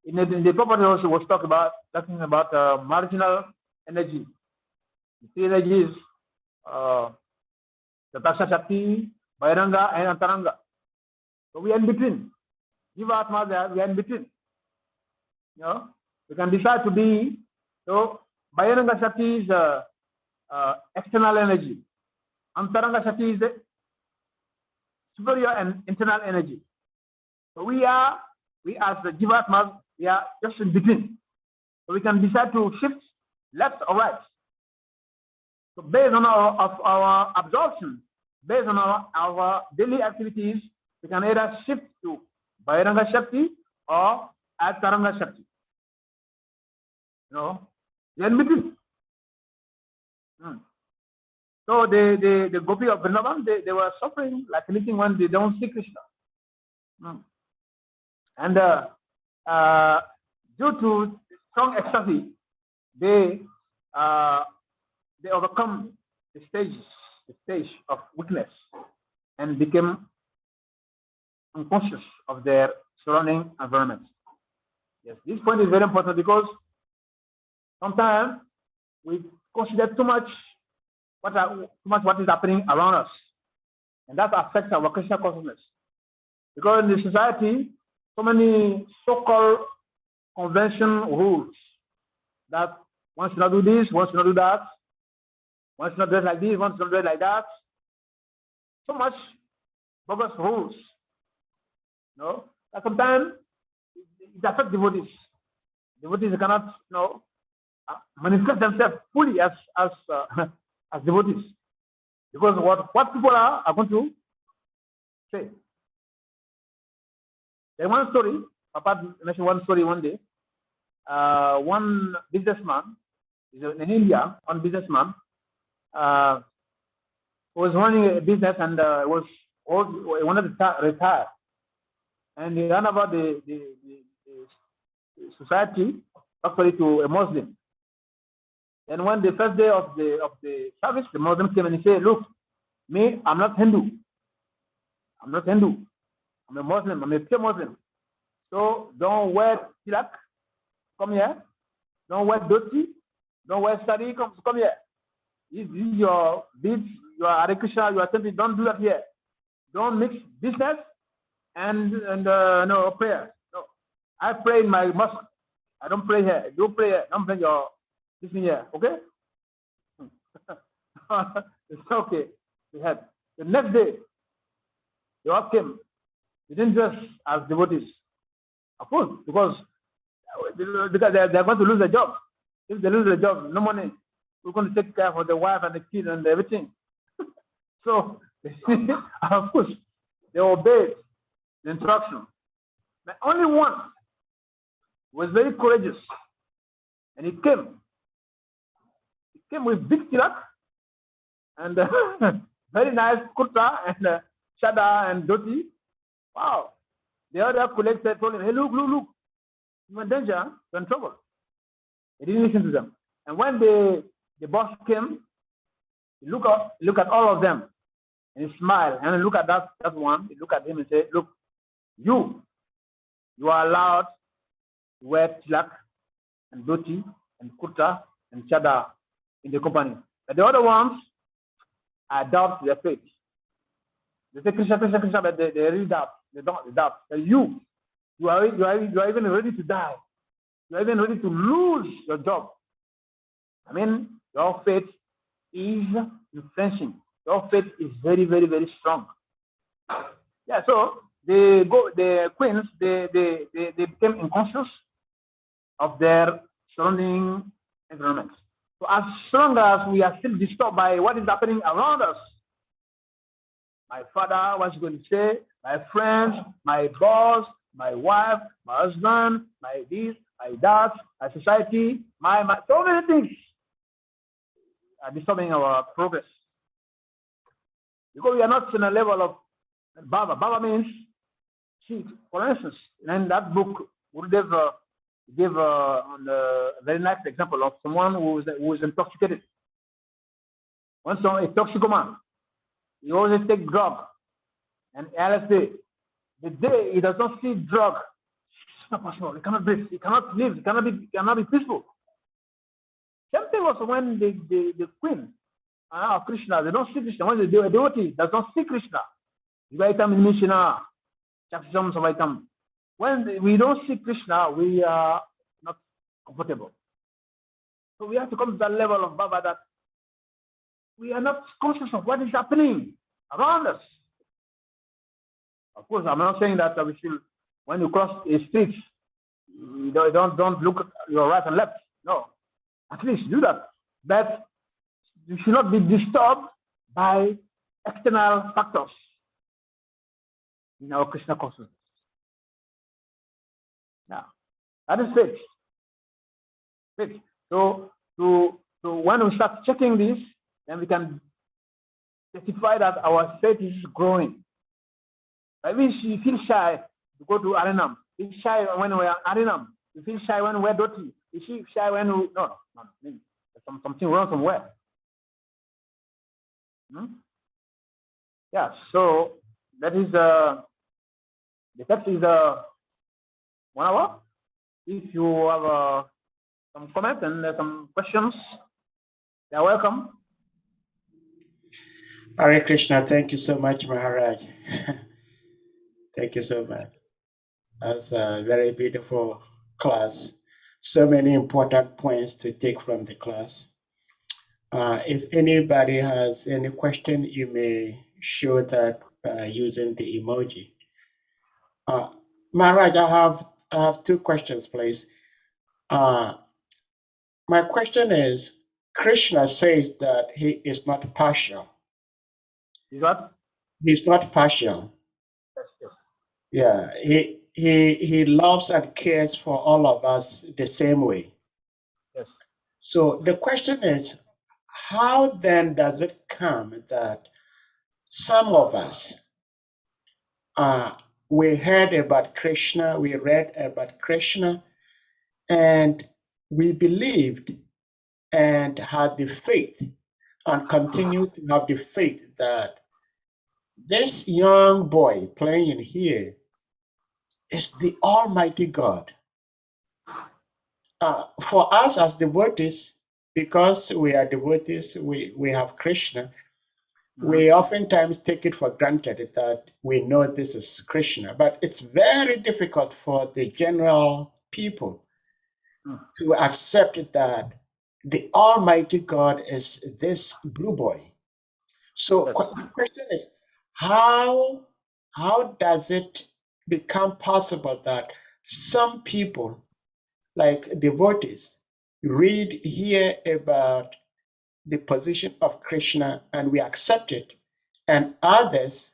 in the property also was talking about marginal energy. The three energies, the Tasha Shakti, Bhairanga, and Antaranga. So we are in between. Jivatma, we are in between. We can decide to be. So Bhairanga Shakti is external energy. Antaranga Shakti is the superior and internal energy. So we as the Jivatmas, we are just in between. So we can decide to shift left or right. So based on our absorption, based on our daily activities, we can either shift to Bhairanga Shakti or Antaranga Shakti. They're in between. So the Gopi of Vrindavan, they were suffering like anything when they don't see Krishna. And due to strong ecstasy, they overcome the stage of weakness and became unconscious of their surrounding environment. Yes, this point is very important because sometimes we consider too much what is happening around us, and that affects our Krishna consciousness. Because in the society, so many so-called convention rules that one should not do this, one should not do that, one should not dress like this, one should not dress like that. So much bogus rules. No, that sometimes it affects devotees. Devotees cannot, manifest themselves fully as devotees, because what people are going to say. There's one story. Papa mentioned one story one day. One businessman in India, one businessman was running a business and he wanted to retire, and he ran over the society actually to a Muslim. And when the first day of the service, the Muslim came and he said, "Look, me, I'm not Hindu. I'm not Hindu. I'm a Muslim. I'm a pure Muslim. So don't wear tilak. Come here. Don't wear dhoti. Don't wear sari. Come here. This is your beads. You are Hare Krishna. You are temple. Don't do that here. Don't mix business and prayer. No, I pray in my mosque. I don't pray here. Don't pray here. Don't pray your this here. Okay? It's okay. We had the next day. They all came. They didn't dress as devotees. Of course, because they're going to lose their job. If they lose their job, no money. We're going to take care of the wife and the kids and everything. So, of course, they obeyed the instruction. But only one was very courageous. And he came. He came with big tilak and very nice kurta and chada and dhoti. Wow. The other colleagues told him, "Hey, look, you're in danger, you're in trouble." He didn't listen to them. And when the boss came, he looked at all of them and he smiled. And he looked at that one, he looked at him and said, "Look, you are allowed to wear tilak and dhoti and kurta and chada in the company. But the other ones, I doubt their faith. They say Krishna, Krishna, Krishna, but they really doubt. They doubt. You are even ready to die. You are even ready to lose your job. I mean, your faith is influencing. Your faith is very, very, very strong." Yeah. So the queens they became unconscious of their surrounding environment. So as long as we are still disturbed by what is happening around us, my father, what's he going to say? My friends, my boss, my wife, my husband, my this, my that, my society, my so many things are disturbing our progress. Because we are not in a level of Baba. Baba means, see, for instance, in that book, Gurudev gave a very nice example of someone who is intoxicated. One a toxicoman, he always take drug and LSD. The day he does not see drug, it's not possible. He cannot breathe. He cannot live. He cannot be peaceful. Same thing also when the queen of Krishna, they don't see Krishna. When the devotee does not see Krishna, when we don't see Krishna, we are not comfortable. So we have to come to that level of Baba that we are not conscious of what is happening around us. Of course, I'm not saying that we should, when you cross a street, you don't look at your right and left. No, at least do that. But you should not be disturbed by external factors in our Krishna consciousness. Now, that is faith. Faith. So when we start checking this, then we can testify that our faith is growing. I mean, you feel shy to go to Arenam. You feel shy when we're Arenam. You feel shy when we're dirty. You feel shy when we no. There's something wrong somewhere. Yeah. So that is the text is 1 hour. If you have some comments and some questions, they are welcome. Hare Krishna. Thank you so much, Maharaj. Thank you so much. That's a very beautiful class. So many important points to take from the class. If anybody has any question, you may show that using the emoji. Maharaj, I have two questions, please. My question is, Krishna says that he is not partial. Is what? He's not partial. Yes, yes. Yeah, he loves and cares for all of us the same way. Yes. So the question is, how then does it come that some of us, we heard about Krishna, we read about Krishna, and we believed and had the faith and continue to have the faith that this young boy playing here is the Almighty God. For us as devotees, because we are devotees, we have Krishna, we oftentimes take it for granted that we know this is Krishna, but it's very difficult for the general people to accept that the Almighty God is this blue boy. So the question is, how does it become possible that some people, like devotees, hear about the position of Krishna and we accept it, and others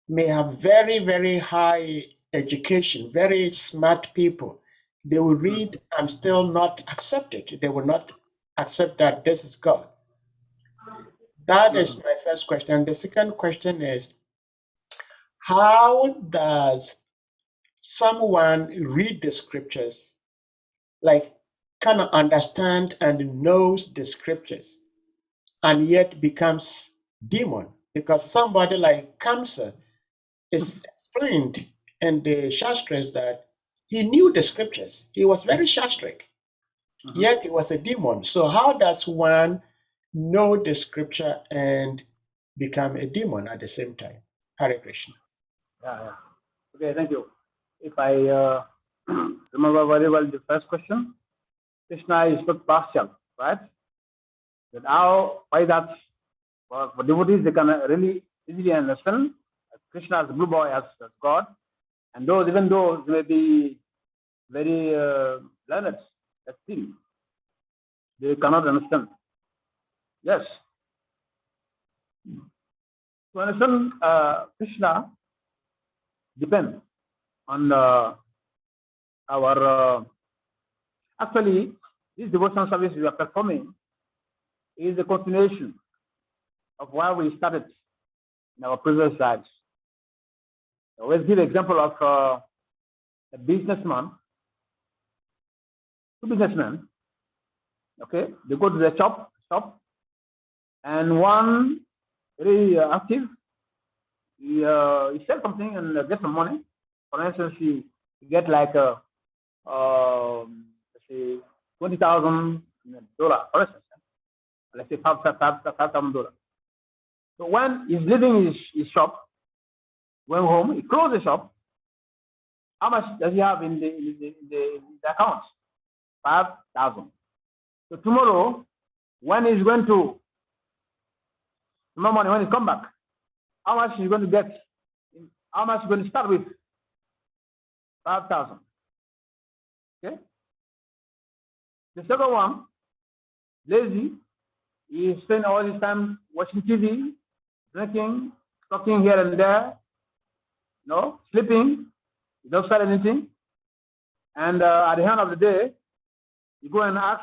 may have very, very high education, very smart people. They will read and still not accept it. They will not accept that this is God. That is my first question. The second question is, how does someone read the scriptures, like kind of understand and knows the scriptures, and yet becomes demon? Because somebody like Kamsa is explained in the Shastras that he knew the scriptures. He was very Shastric, yet he was a demon. So how does one know the scripture and become a demon at the same time? Hare Krishna. Yeah. Okay, thank you. If I remember very well the first question, Krishna is not partial, right? But why that? For devotees, they can really easily understand Krishna as blue boy as God, and even those may be very learned, but still they cannot understand. Yes. To understand Krishna depends on our actually this devotional service we are performing is a continuation of where we started in our previous lives. I always give an example of a businessman, two businessmen. Okay, they go to the shop, and one very active, he sells something and gets some money. For instance, he get like let's say $20,000, for instance. Let's say $5,000. So when he's leaving his shop, going home, he closes the shop. How much does he have in the account? 5,000. So tomorrow, when he's going to tomorrow morning, when he come back, how much is going to get? How much is going to start with? 5,000. Okay. The second one, lazy. He spends all his time watching TV, drinking, talking here and there, sleeping. He doesn't start anything. And at the end of the day, you go and ask,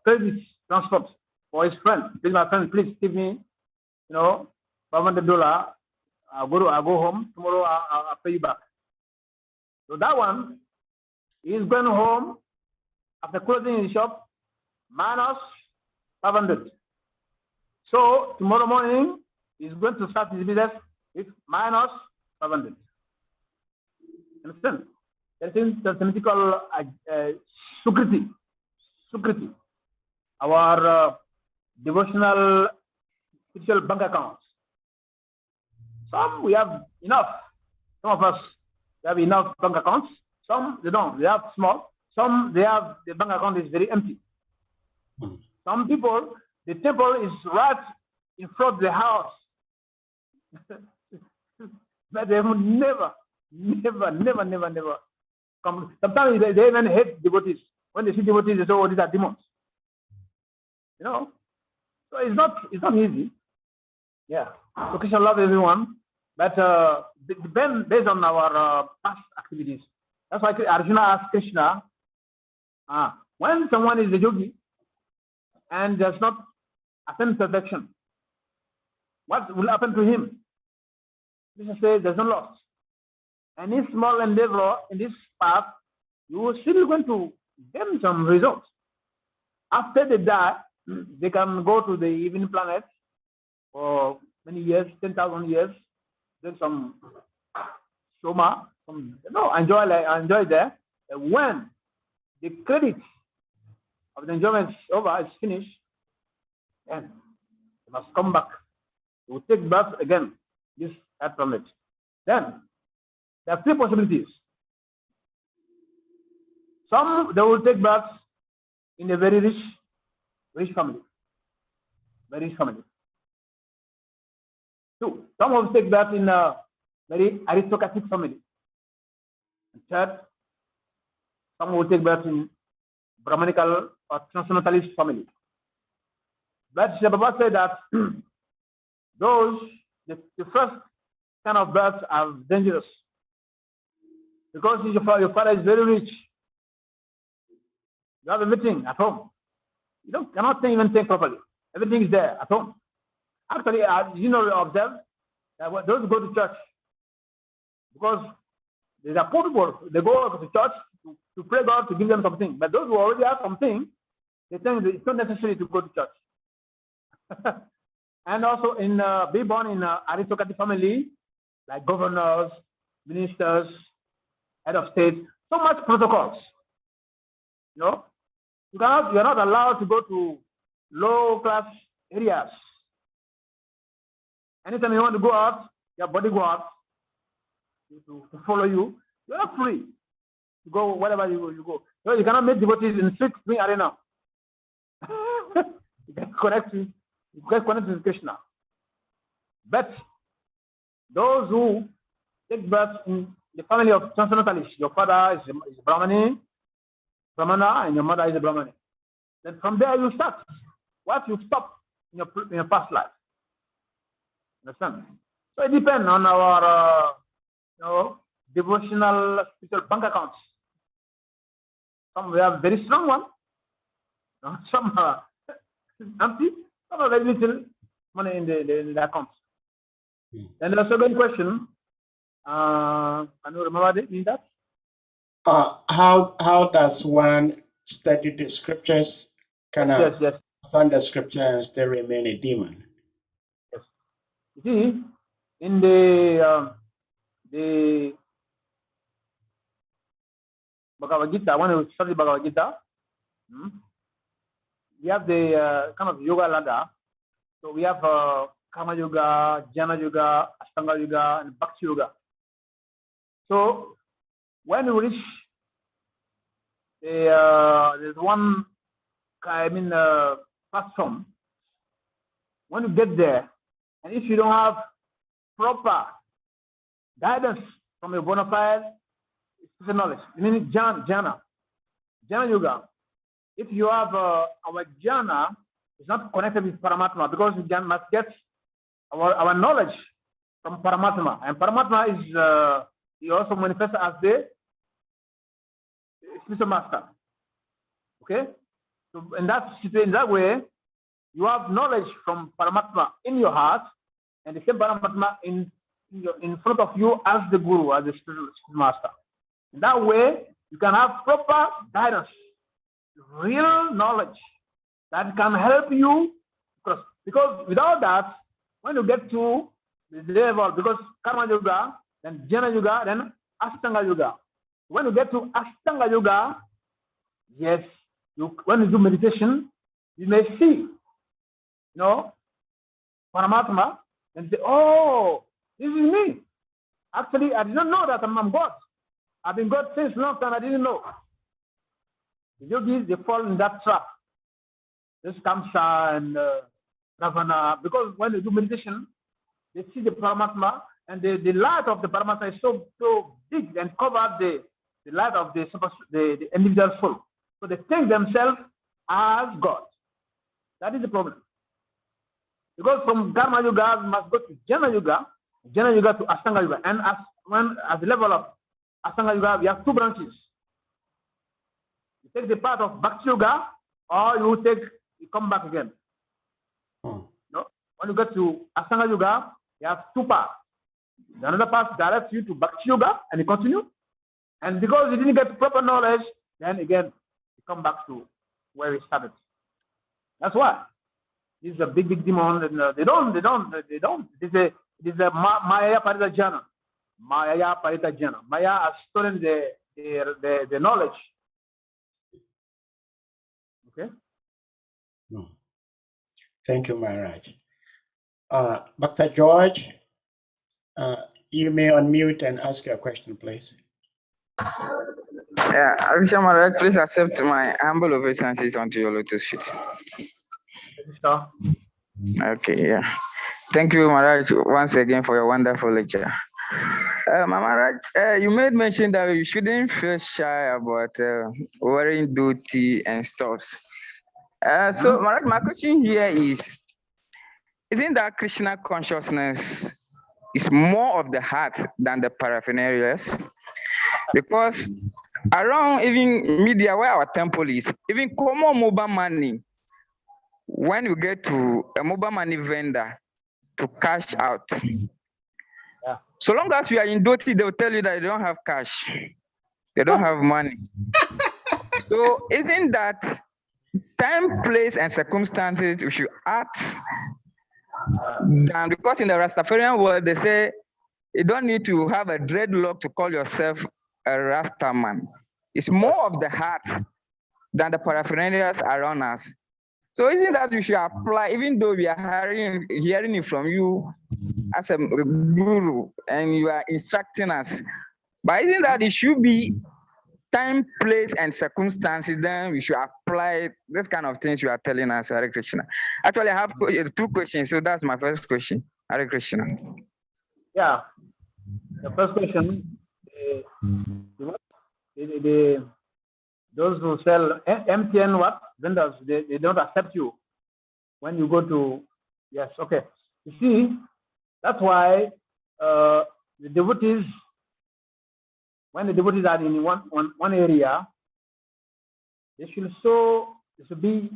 credit transport for his friend. Please, my friend, please give me, $500. I'll go home tomorrow. I'll pay you back. So that one, he's going home after closing his shop minus 500. So tomorrow morning, he's going to start his business with minus 500. Understand? That is the theoretical Sukriti. Our devotional spiritual bank accounts. Some we have enough. Some of us have enough bank accounts. Some they don't. They have small. Some they have the bank account is very empty. Some people, the temple is right in front of the house. But they will never come. Sometimes they even hate devotees. When they see devotees, they say, "Oh, these are demons." You know, so it's not easy. Yeah, so Krishna loves everyone, but depend based on our past activities. That's why Arjuna asked Krishna, when someone is a yogi and does not attain perfection, what will happen to him? Krishna says, there's no loss. Any small endeavor in this path, you are still going to get some results. After they die, they can go to the evening planet for many years, 10,000 years, then some soma, enjoy there. And when the credit of the enjoyment is over, is finished, then they must come back. They will take birth again, this planet. Then there are three possibilities. Some they will take birth in a very rich family. Very rich family. Two, some will take birth in a very aristocratic family. And third, some will take birth in Brahmanical or transcendentalist family. But Sri Baba said that the first kind of births are dangerous. Because your father is very rich. You have everything at home. You cannot even think properly. Everything is there at home. Actually, observe that those who go to church, because there are poor people, they go to church to pray God to give them something. But those who already have something, they think it's not necessary to go to church. And also be born in an aristocratic family, like governors, ministers, head of state, so much protocols. You are not allowed to go to low class areas. Anytime you want to go out, your bodyguards to follow you. You are free to go wherever you go. So you cannot meet devotees in street arena. You get connected with Krishna. But those who take birth in the family of transcendentalists, your father is Brahmana, and your mother is a Brahmani. Then from there you start. What you stop in your past life. Understand? So it depends on our devotional spiritual bank accounts. Some we have very strong one. Some are empty. Some are very little money in the accounts. And the second question, can you remember that? How does one study the scriptures? Can yes. understand the scripture and still remain a demon? Yes. You see, in the Bhagavad Gita, when we study Bhagavad Gita, we have the kind of yoga ladder. So we have Karma Yoga, Jnana Yoga, Ashtanga Yoga, and Bhakti Yoga. So when we reach there's one platform. When you get there, and if you don't have proper guidance from a bona fide spiritual knowledge, meaning jhana yoga, if you have our jhana is not connected with Paramatma, because we must get our knowledge from Paramatma, and Paramatma is he also manifests as the spiritual master. Okay, so in that way, you have knowledge from Paramatma in your heart, and the same Paramatma in front of you as the Guru, as the spiritual master. In that way, you can have proper guidance, real knowledge that can help you. Because without that, when you get to the level, because Karma Yoga, then Jnana Yoga, then Ashtanga Yoga. When you get to Ashtanga Yoga, yes, when you do meditation, you may see, Paramatma and say, oh, this is me. Actually, I didn't know that I'm God. I've been God since long time. I didn't know. The yogis, they fall in that trap. This Kamsa and Ravana, because when they do meditation, they see the Paramatma, and the light of the Paramatma is so big and cover the light of the individual soul. So they think themselves as God. That is the problem. Because from Dharma Yoga, we must go to Jnana Yoga to Ashtanga Yoga. And at the level of Ashtanga Yoga, we have two branches. You take the path of Bhakti Yoga, or you come back again. No? When you get to Ashtanga Yoga, you have two paths. Another path directs you to Bhakti Yoga, and you continue. And because you didn't get proper knowledge, then again, you come back to where we started. That's why. This is a big demon, and they don't. It is a Maya Paritajana. Maya Paritajana. Maya has stolen the knowledge. Okay? No. Thank you, Maharaj. Dr. George, you may unmute and ask your question, please. Yeah, Arisha Maharaj, please accept my humble obeisances unto your lotus feet. Okay, yeah. Thank you, Maharaj, once again for your wonderful lecture. Maharaj, you made mention that you shouldn't feel shy about wearing dhoti and stuffs. So, Maharaj, my question here is, isn't that Krishna consciousness is more of the heart than the paraphernalia? Because around even media where our temple is, even common mobile money, when you get to a mobile money vendor to cash out, so long as you are in dhoti, they will tell you that they don't have cash, they don't have money. So isn't that time, place, and circumstances we should act? Because in the Rastafarian world, they say you don't need to have a dreadlock to call yourself a Rasta man. It's more of the heart than the paraphernalia around us. So isn't that we should apply, even though we are hearing it from you as a guru and you are instructing us, but isn't that it should be time, place, and circumstances, then we should apply this kind of things you are telling us, Hare Krishna. Actually, I have two questions, so that's my first question. Hare Krishna. Yeah. The first question, those who sell MTN vendors, they don't accept you when you go to, yes, okay. You see, that's why the devotees, when the devotees are in one area, they should be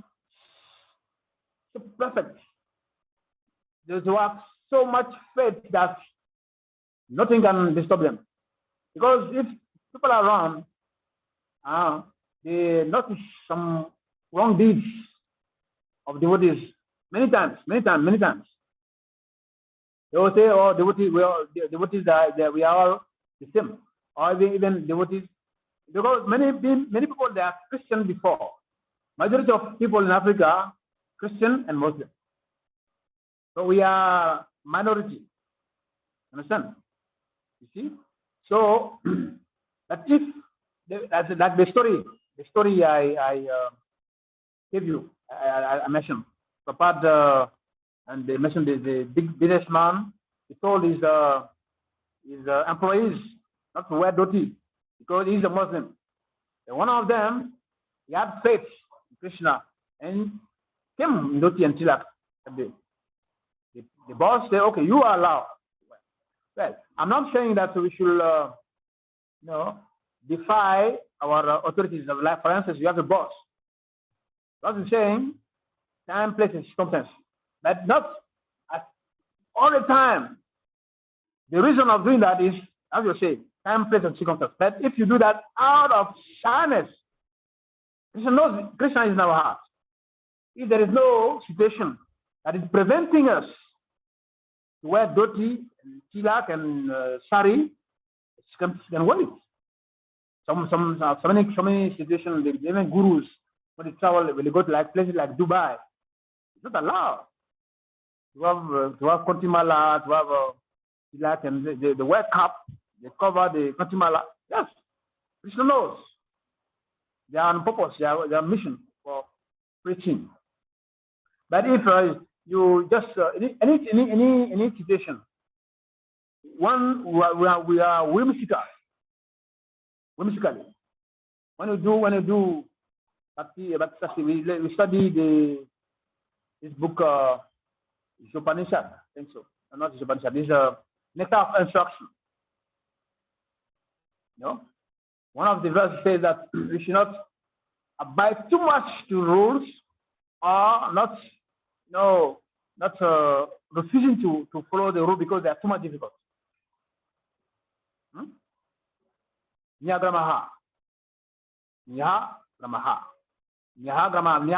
so perfect. They should have so much faith that nothing can disturb them. Because if people are wrong, they notice some wrong deeds of devotees many times. They will say, oh, devotees, we are all the same. Or even devotees, because many people, they are Christian before. Majority of people in Africa, Christian and Muslim. So we are minority. Understand? You see? So, but if, like the story I gave you, I mentioned, Prabhupada, and they mentioned the big businessman, he told his employees not to wear dhoti because he's a Muslim. And one of them, he had faith in Krishna and came in dhoti and tilak. The boss said, okay, you are allowed. Well, I'm not saying that we should, defy our authorities. Like, for instance, you have a boss. Boss is saying time, place, and circumstance. But not all the time. The reason of doing that is, as you say, time, place, and circumstance. But if you do that out of shyness, Krishna is in our heart. If there is no situation that is preventing us to wear dhoti, tilak, and sari, then wear it. So many situations, even gurus, when they travel, when they go to like places like Dubai, it's not allowed. to have Kontimala, to have Tilak, and the wear cap, they cover the Kontimala. Yes, Krishna knows. They are on purpose, they are mission for preaching. But if you just any situation, one we are whimsically. When you do Bhakti, we study this book, Upanishad, I think so. Not Upanishad, this Nectar of Instruction. You know? One of the verses says that we should not abide too much to rules, or not refusing to follow the rule because they are too much difficult. Nyagramaha. Nyaha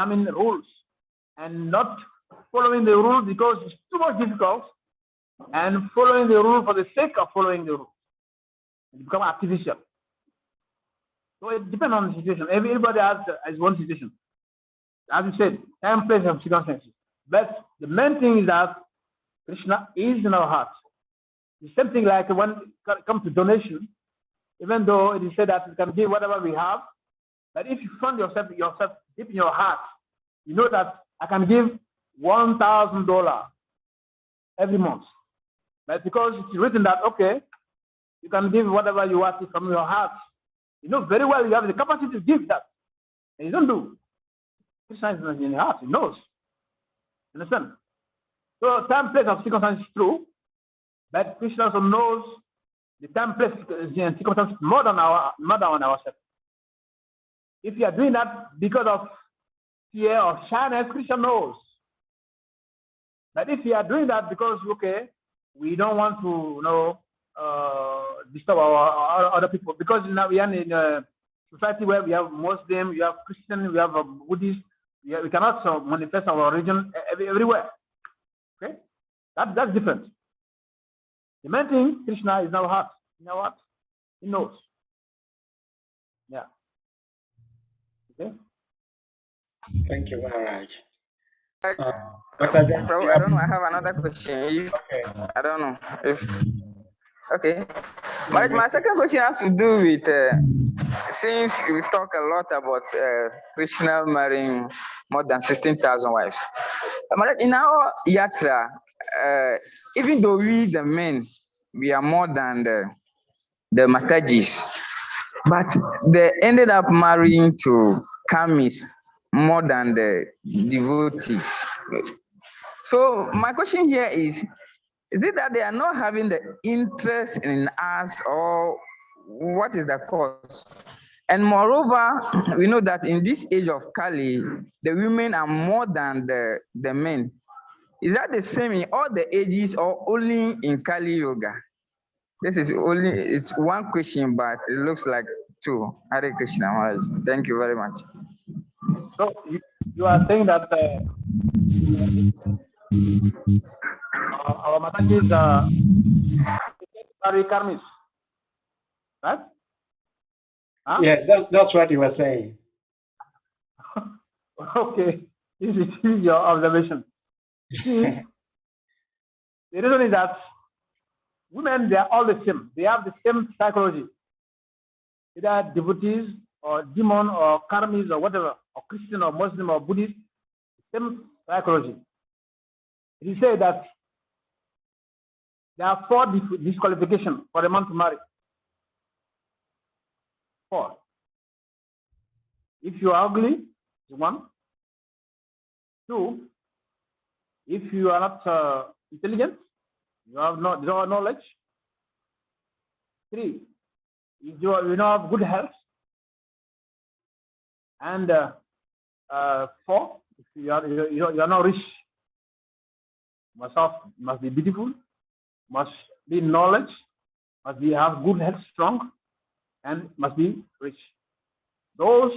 means rules, and not following the rules because it's too much difficult, and following the rule for the sake of following the rule. It becomes artificial. So it depends on the situation. Everybody has his own situation. As you said, time, place, and circumstances. But the main thing is that Krishna is in our hearts. The same thing like when it comes to donation, even though it is said that we can give whatever we have, but if you find yourself deep in your heart, you know that I can give $1,000 every month. But because it's written that, okay, you can give whatever you want from your heart, you know very well you have the capacity to give that. And you don't do. Krishna is in your heart, he knows. Understand? So time, place, of circumstance is true, but Krishna also knows the time, place, and circumstance more than ourselves. If you are doing that because of fear or shyness, Krishna knows. But if you are doing that because, okay, we don't want to, disturb our other people, because now we are in a society where we have Muslim, we have Christian, we have Buddhist, we cannot manifest our religion everywhere. Okay, that's different. The main thing, Krishna is in our heart. In our heart, he knows. Yeah. Okay. Thank you, Maharaj. Bro, I don't know. I have another question. Okay. I don't know if. Okay. My second question has to do with since you talk a lot about Krishna marrying more than 16,000 wives. In our yatra, even though we the men, we are more than the Matajis, but they ended up marrying to Kamis more than the devotees. So my question here is it that they are not having the interest in us, or what is the cause? And moreover, we know that in this age of Kali, the women are more than the men. Is that the same in all the ages or only in Kali Yoga? This is it's one question, but it looks like two. Hare Krishna Maharaj. Thank you very much. So you are saying that our Matajis are karmis, right? Huh? Yes, that's what you were saying. Okay, this is your observation. See, the reason is that women, they are all the same. They have the same psychology. Either devotees or demon or karmis or whatever, or Christian or Muslim or Buddhist, same psychology. It is said that there are 4 disqualifications for a man to marry. 4. If you are ugly, is 1. 2, if you are not intelligent, you have no knowledge. 3, if you don't have good health. And 4, if you are not rich, must be beautiful, must be knowledge, must be have good health, strong, and must be rich. Those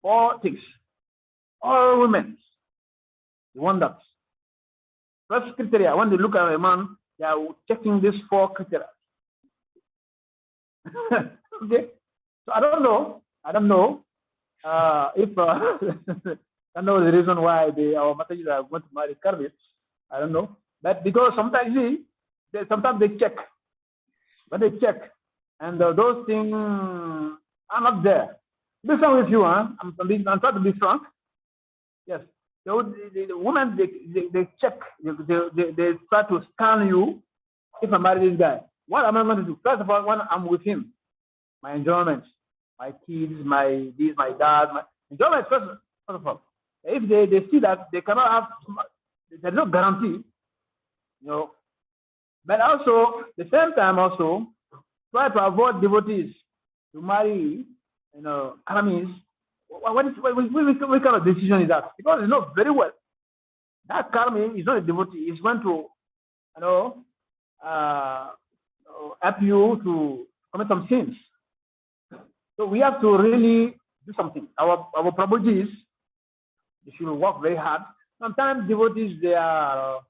4 things, all women, the one that first criteria, when they look at a man, they are checking these 4 criteria. Okay, so I don't know if I know the reason why our Mataji are going to marry Karmis. I don't know. But because sometimes sometimes they check, but they check, and those things are not there. Be frank with you, huh? I'm trying to be frank. Yes, the women they check, they try to scan you. If I marry this guy, what am I going to do? First of all, when I'm with him, my enjoyment, my kids, my dad, my enjoyment. First of all, if they see that they cannot have, there's no guarantee, you know. But also, the same time, also try to avoid devotees to marry, you know, enemies. What kind of decision is that? Because you know very well that karmi is not a devotee. It's going to, you know, help you to commit some sins. So we have to really do something. Our Prabhujis, they should work very hard. Sometimes devotees, they are,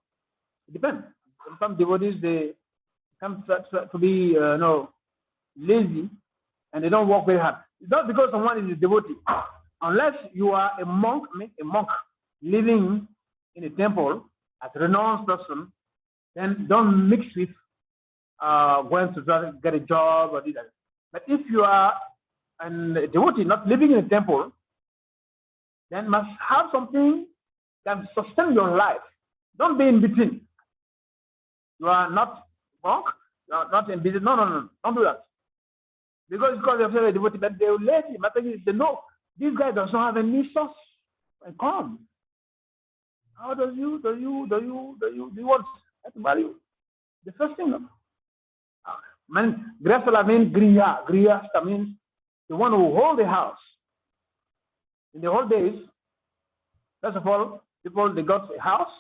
it depends. Some devotees, they come to be, you know, lazy and they don't work very hard. It's not because someone is a devotee. Unless you are a monk living in a temple as a renounced person, then don't mix with going to try to get a job or that. But if you are a devotee not living in a temple, then must have something that sustain your life. Don't be in between. You are not monk, you are not in business. No, don't do that. Because you're a devotee, but they will let you. They know this guy does not have any source and come. How do you want that value? The first thing, Grasala means Griya. Griya means the one who hold the house. In the old days, first of all, people they got a house,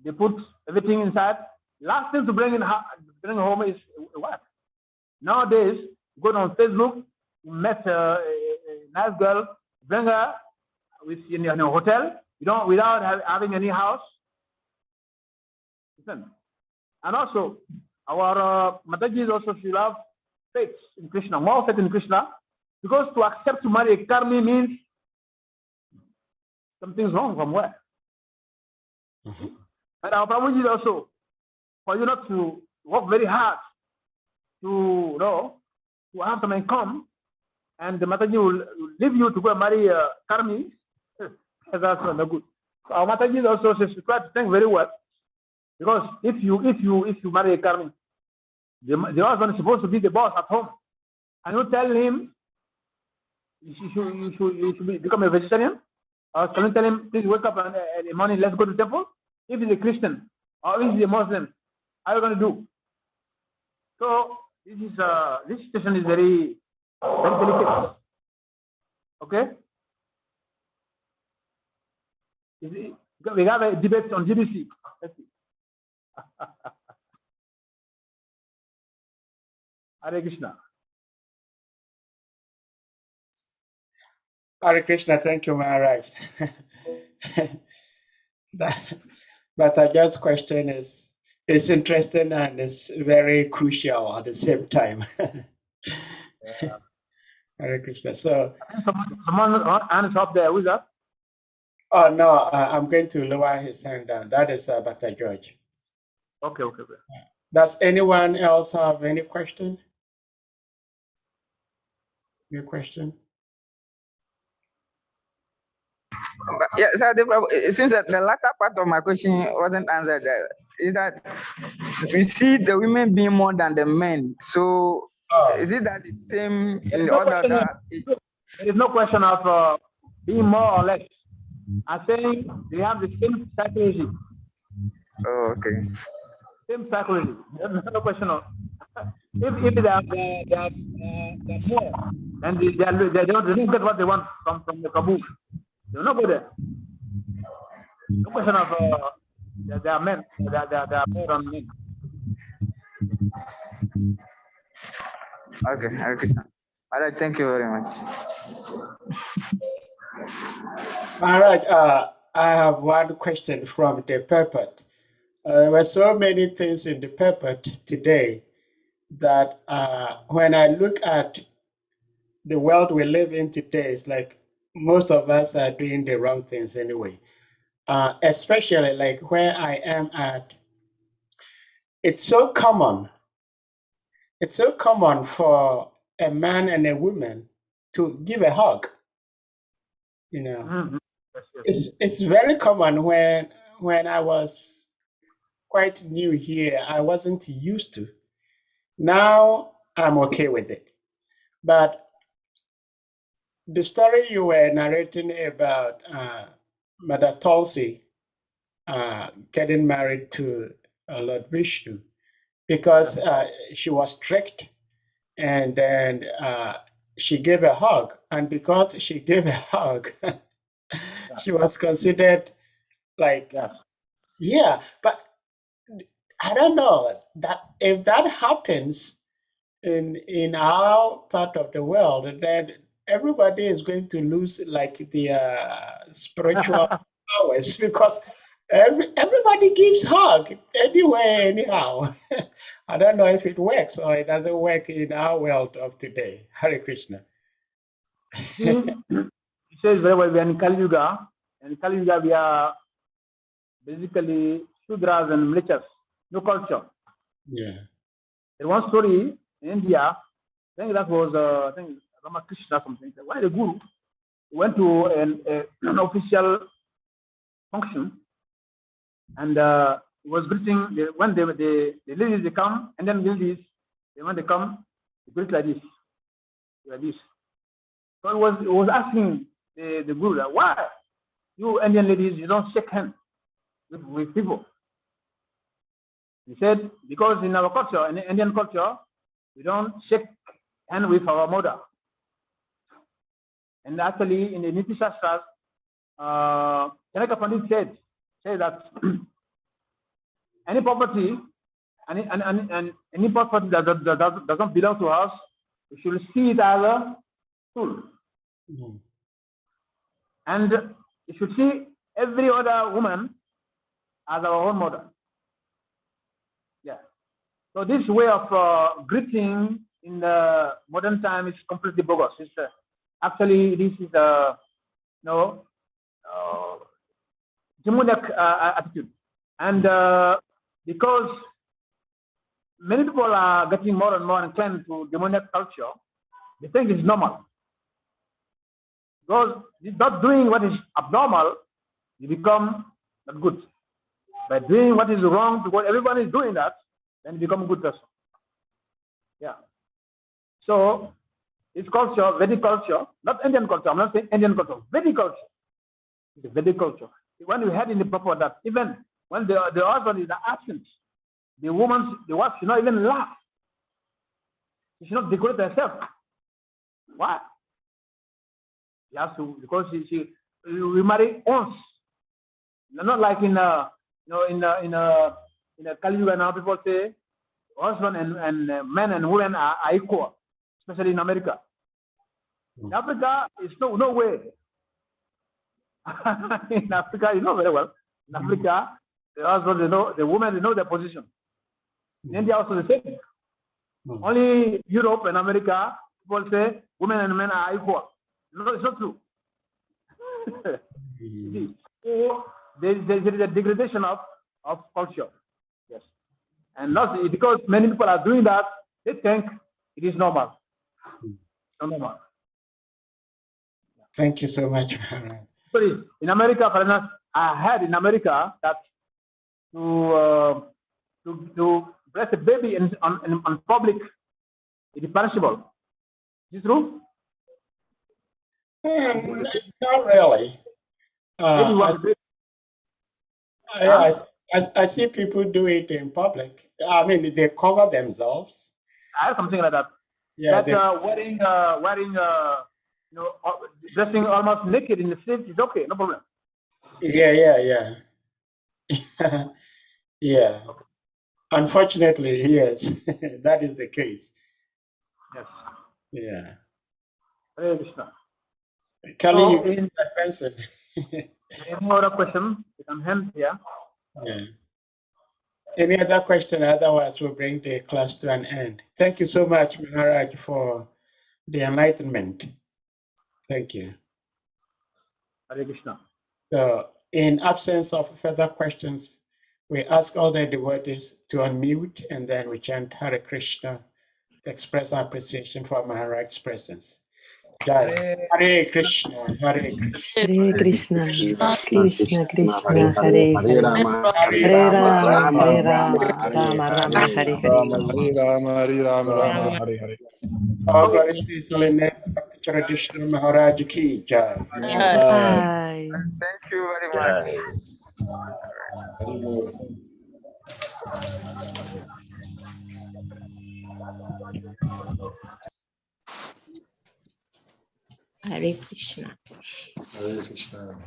they put everything inside. Last thing to bring home is a wife. Nowadays, you go on Facebook, you met a nice girl, bring her in a hotel, without having any house. Listen. And also, our Matajis also should have faith in Krishna, more faith in Krishna, because to accept to marry a karmi means something's wrong somewhere. Mm-hmm. And our Prabhuji also, for you not to work very hard to have some income, and the Mataji will leave you to go and marry a karmi. That's not good. So our Mataji also says to try to think very well, because if you marry a karmi, the husband is supposed to be the boss at home, and you tell him you should become a vegetarian, or can you tell him please wake up in the morning, let's go to the temple? If he's a Christian or if he's a Muslim, how are you going to do? So this situation is very, very delicate. Okay? We have a debate on GDC. Let's see. Hare Krishna. Hare Krishna, thank you, Maharaj. But I guess question is interesting and it's very crucial at the same time. Yeah. Hare Krishna. So someone hands up there. Who's that? Oh no, I'm going to lower his hand down. That is Dr. George. Okay. Does anyone else have any question? Any question? Yeah, so it seems that the latter part of my question wasn't answered. Is that we see the women being more than the men? So is it that the same in other? There is no question of being more or less. I'm saying they have the same psychology. Oh, okay. Same psychology. There's no question of if they are more and they don't get what they want from the Kabul. They'll not go there. No question of they are men. They are more than men. Okay, all right, thank you very much. All right, I have one question from the pulpit. There were so many things in the pulpit today that when I look at the world we live in today, it's like most of us are doing the wrong things anyway. especially like where I am at, it's so common. It's so common for a man and a woman to give a hug. You know, Mhm. Yes. it's very common. When I was quite new here, I wasn't used to. Now I'm okay with it. But the story you were narrating about Mother Tulsi getting married to Lord Vishnu, because she was tricked, and then she gave a hug, and because she gave a hug, she was considered like, Yes. yeah. But I don't know that if that happens in our part of the world, then everybody is going to lose like the spiritual powers, because everybody gives hug anywhere, anyhow. I don't know if it works or it doesn't work in our world of today. Hare Krishna. See, it says very well, we are in Kali Yuga. And in Kali Yuga, we are basically Shudras and Mlechas, no culture. Yeah. There was one story in India, I think that was, Ramakrishna something. Why the guru went to an official function, and he was greeting, when the ladies, they come, and then ladies, when they come, they greet like this, like this. So he was asking the guru, why you Indian ladies, you don't shake hands with people? He said, because in our culture, in Indian culture, we don't shake hands with our mother. And actually, in the Niti Shastras, Chanaka Pandit said that any property, and any property that doesn't belong to us, we should see it as a tool. Mhm. And you should see every other woman as our own mother. Yeah. So this way of greeting in the modern time is completely bogus. It's actually, this is a demonic attitude, and because many people are getting more and more inclined to demonic culture, they think it's normal. Because not doing what is abnormal, you become not good. By doing what is wrong, because everybody is doing that, then you become a good person. Yeah. So it's culture, Vedic culture, not Indian culture. I'm not saying Indian culture, Vedic culture. It's a Vedic culture. When we had in the purport that even when the husband is absent, the wife should not even laugh. She should not decorate herself. Why? She has to, because we marry once. Not like in Kali Yuga now, people say husband and men and women are equal, especially in America. In Africa, it's no way. In Africa, you know very well. In Africa, the husband, they know, the women, they know their position. In India, also the same. Only Europe and America, people say women and men are equal. No, it's not true. So there is a degradation of culture. Yes. And not because many people are doing that, they think it is normal. Not normal. Thank you so much. Sorry, in America, for instance, I heard in America that to breast a baby on public, it is punishable. Is it true? Not really. I see people do it in public. I mean, they cover themselves. I have something like that. Yeah, that wearing dressing almost naked in the street is okay, no problem. Yeah. Yeah. Okay. Unfortunately, yes, that is the case. Yes. Yeah. Hare Krishna. Kelly, So, you can answer. any other question? You can hand here. Yeah. Any other question? Otherwise, we'll bring the class to an end. Thank you so much, Maharaj, for the enlightenment. Thank you. Hare Krishna. So In absence of further questions, we ask all the devotees to unmute and then we chant Hare Krishna to express our appreciation for Maharaj's presence. Jai. Hare Krishna, Hare Krishna, Hare Krishna, Krishna Krishna, Hare Hare, Hare Hare Rama, Rama, Hare Rama, Rama Rama, Hare Hare. Hare Rama, Hare Hare. all glory to His Holiness Bhakti Carudesna Maharaj ki Jai. Bye. Thank you very much. Hare Krishna. Hare Krishna.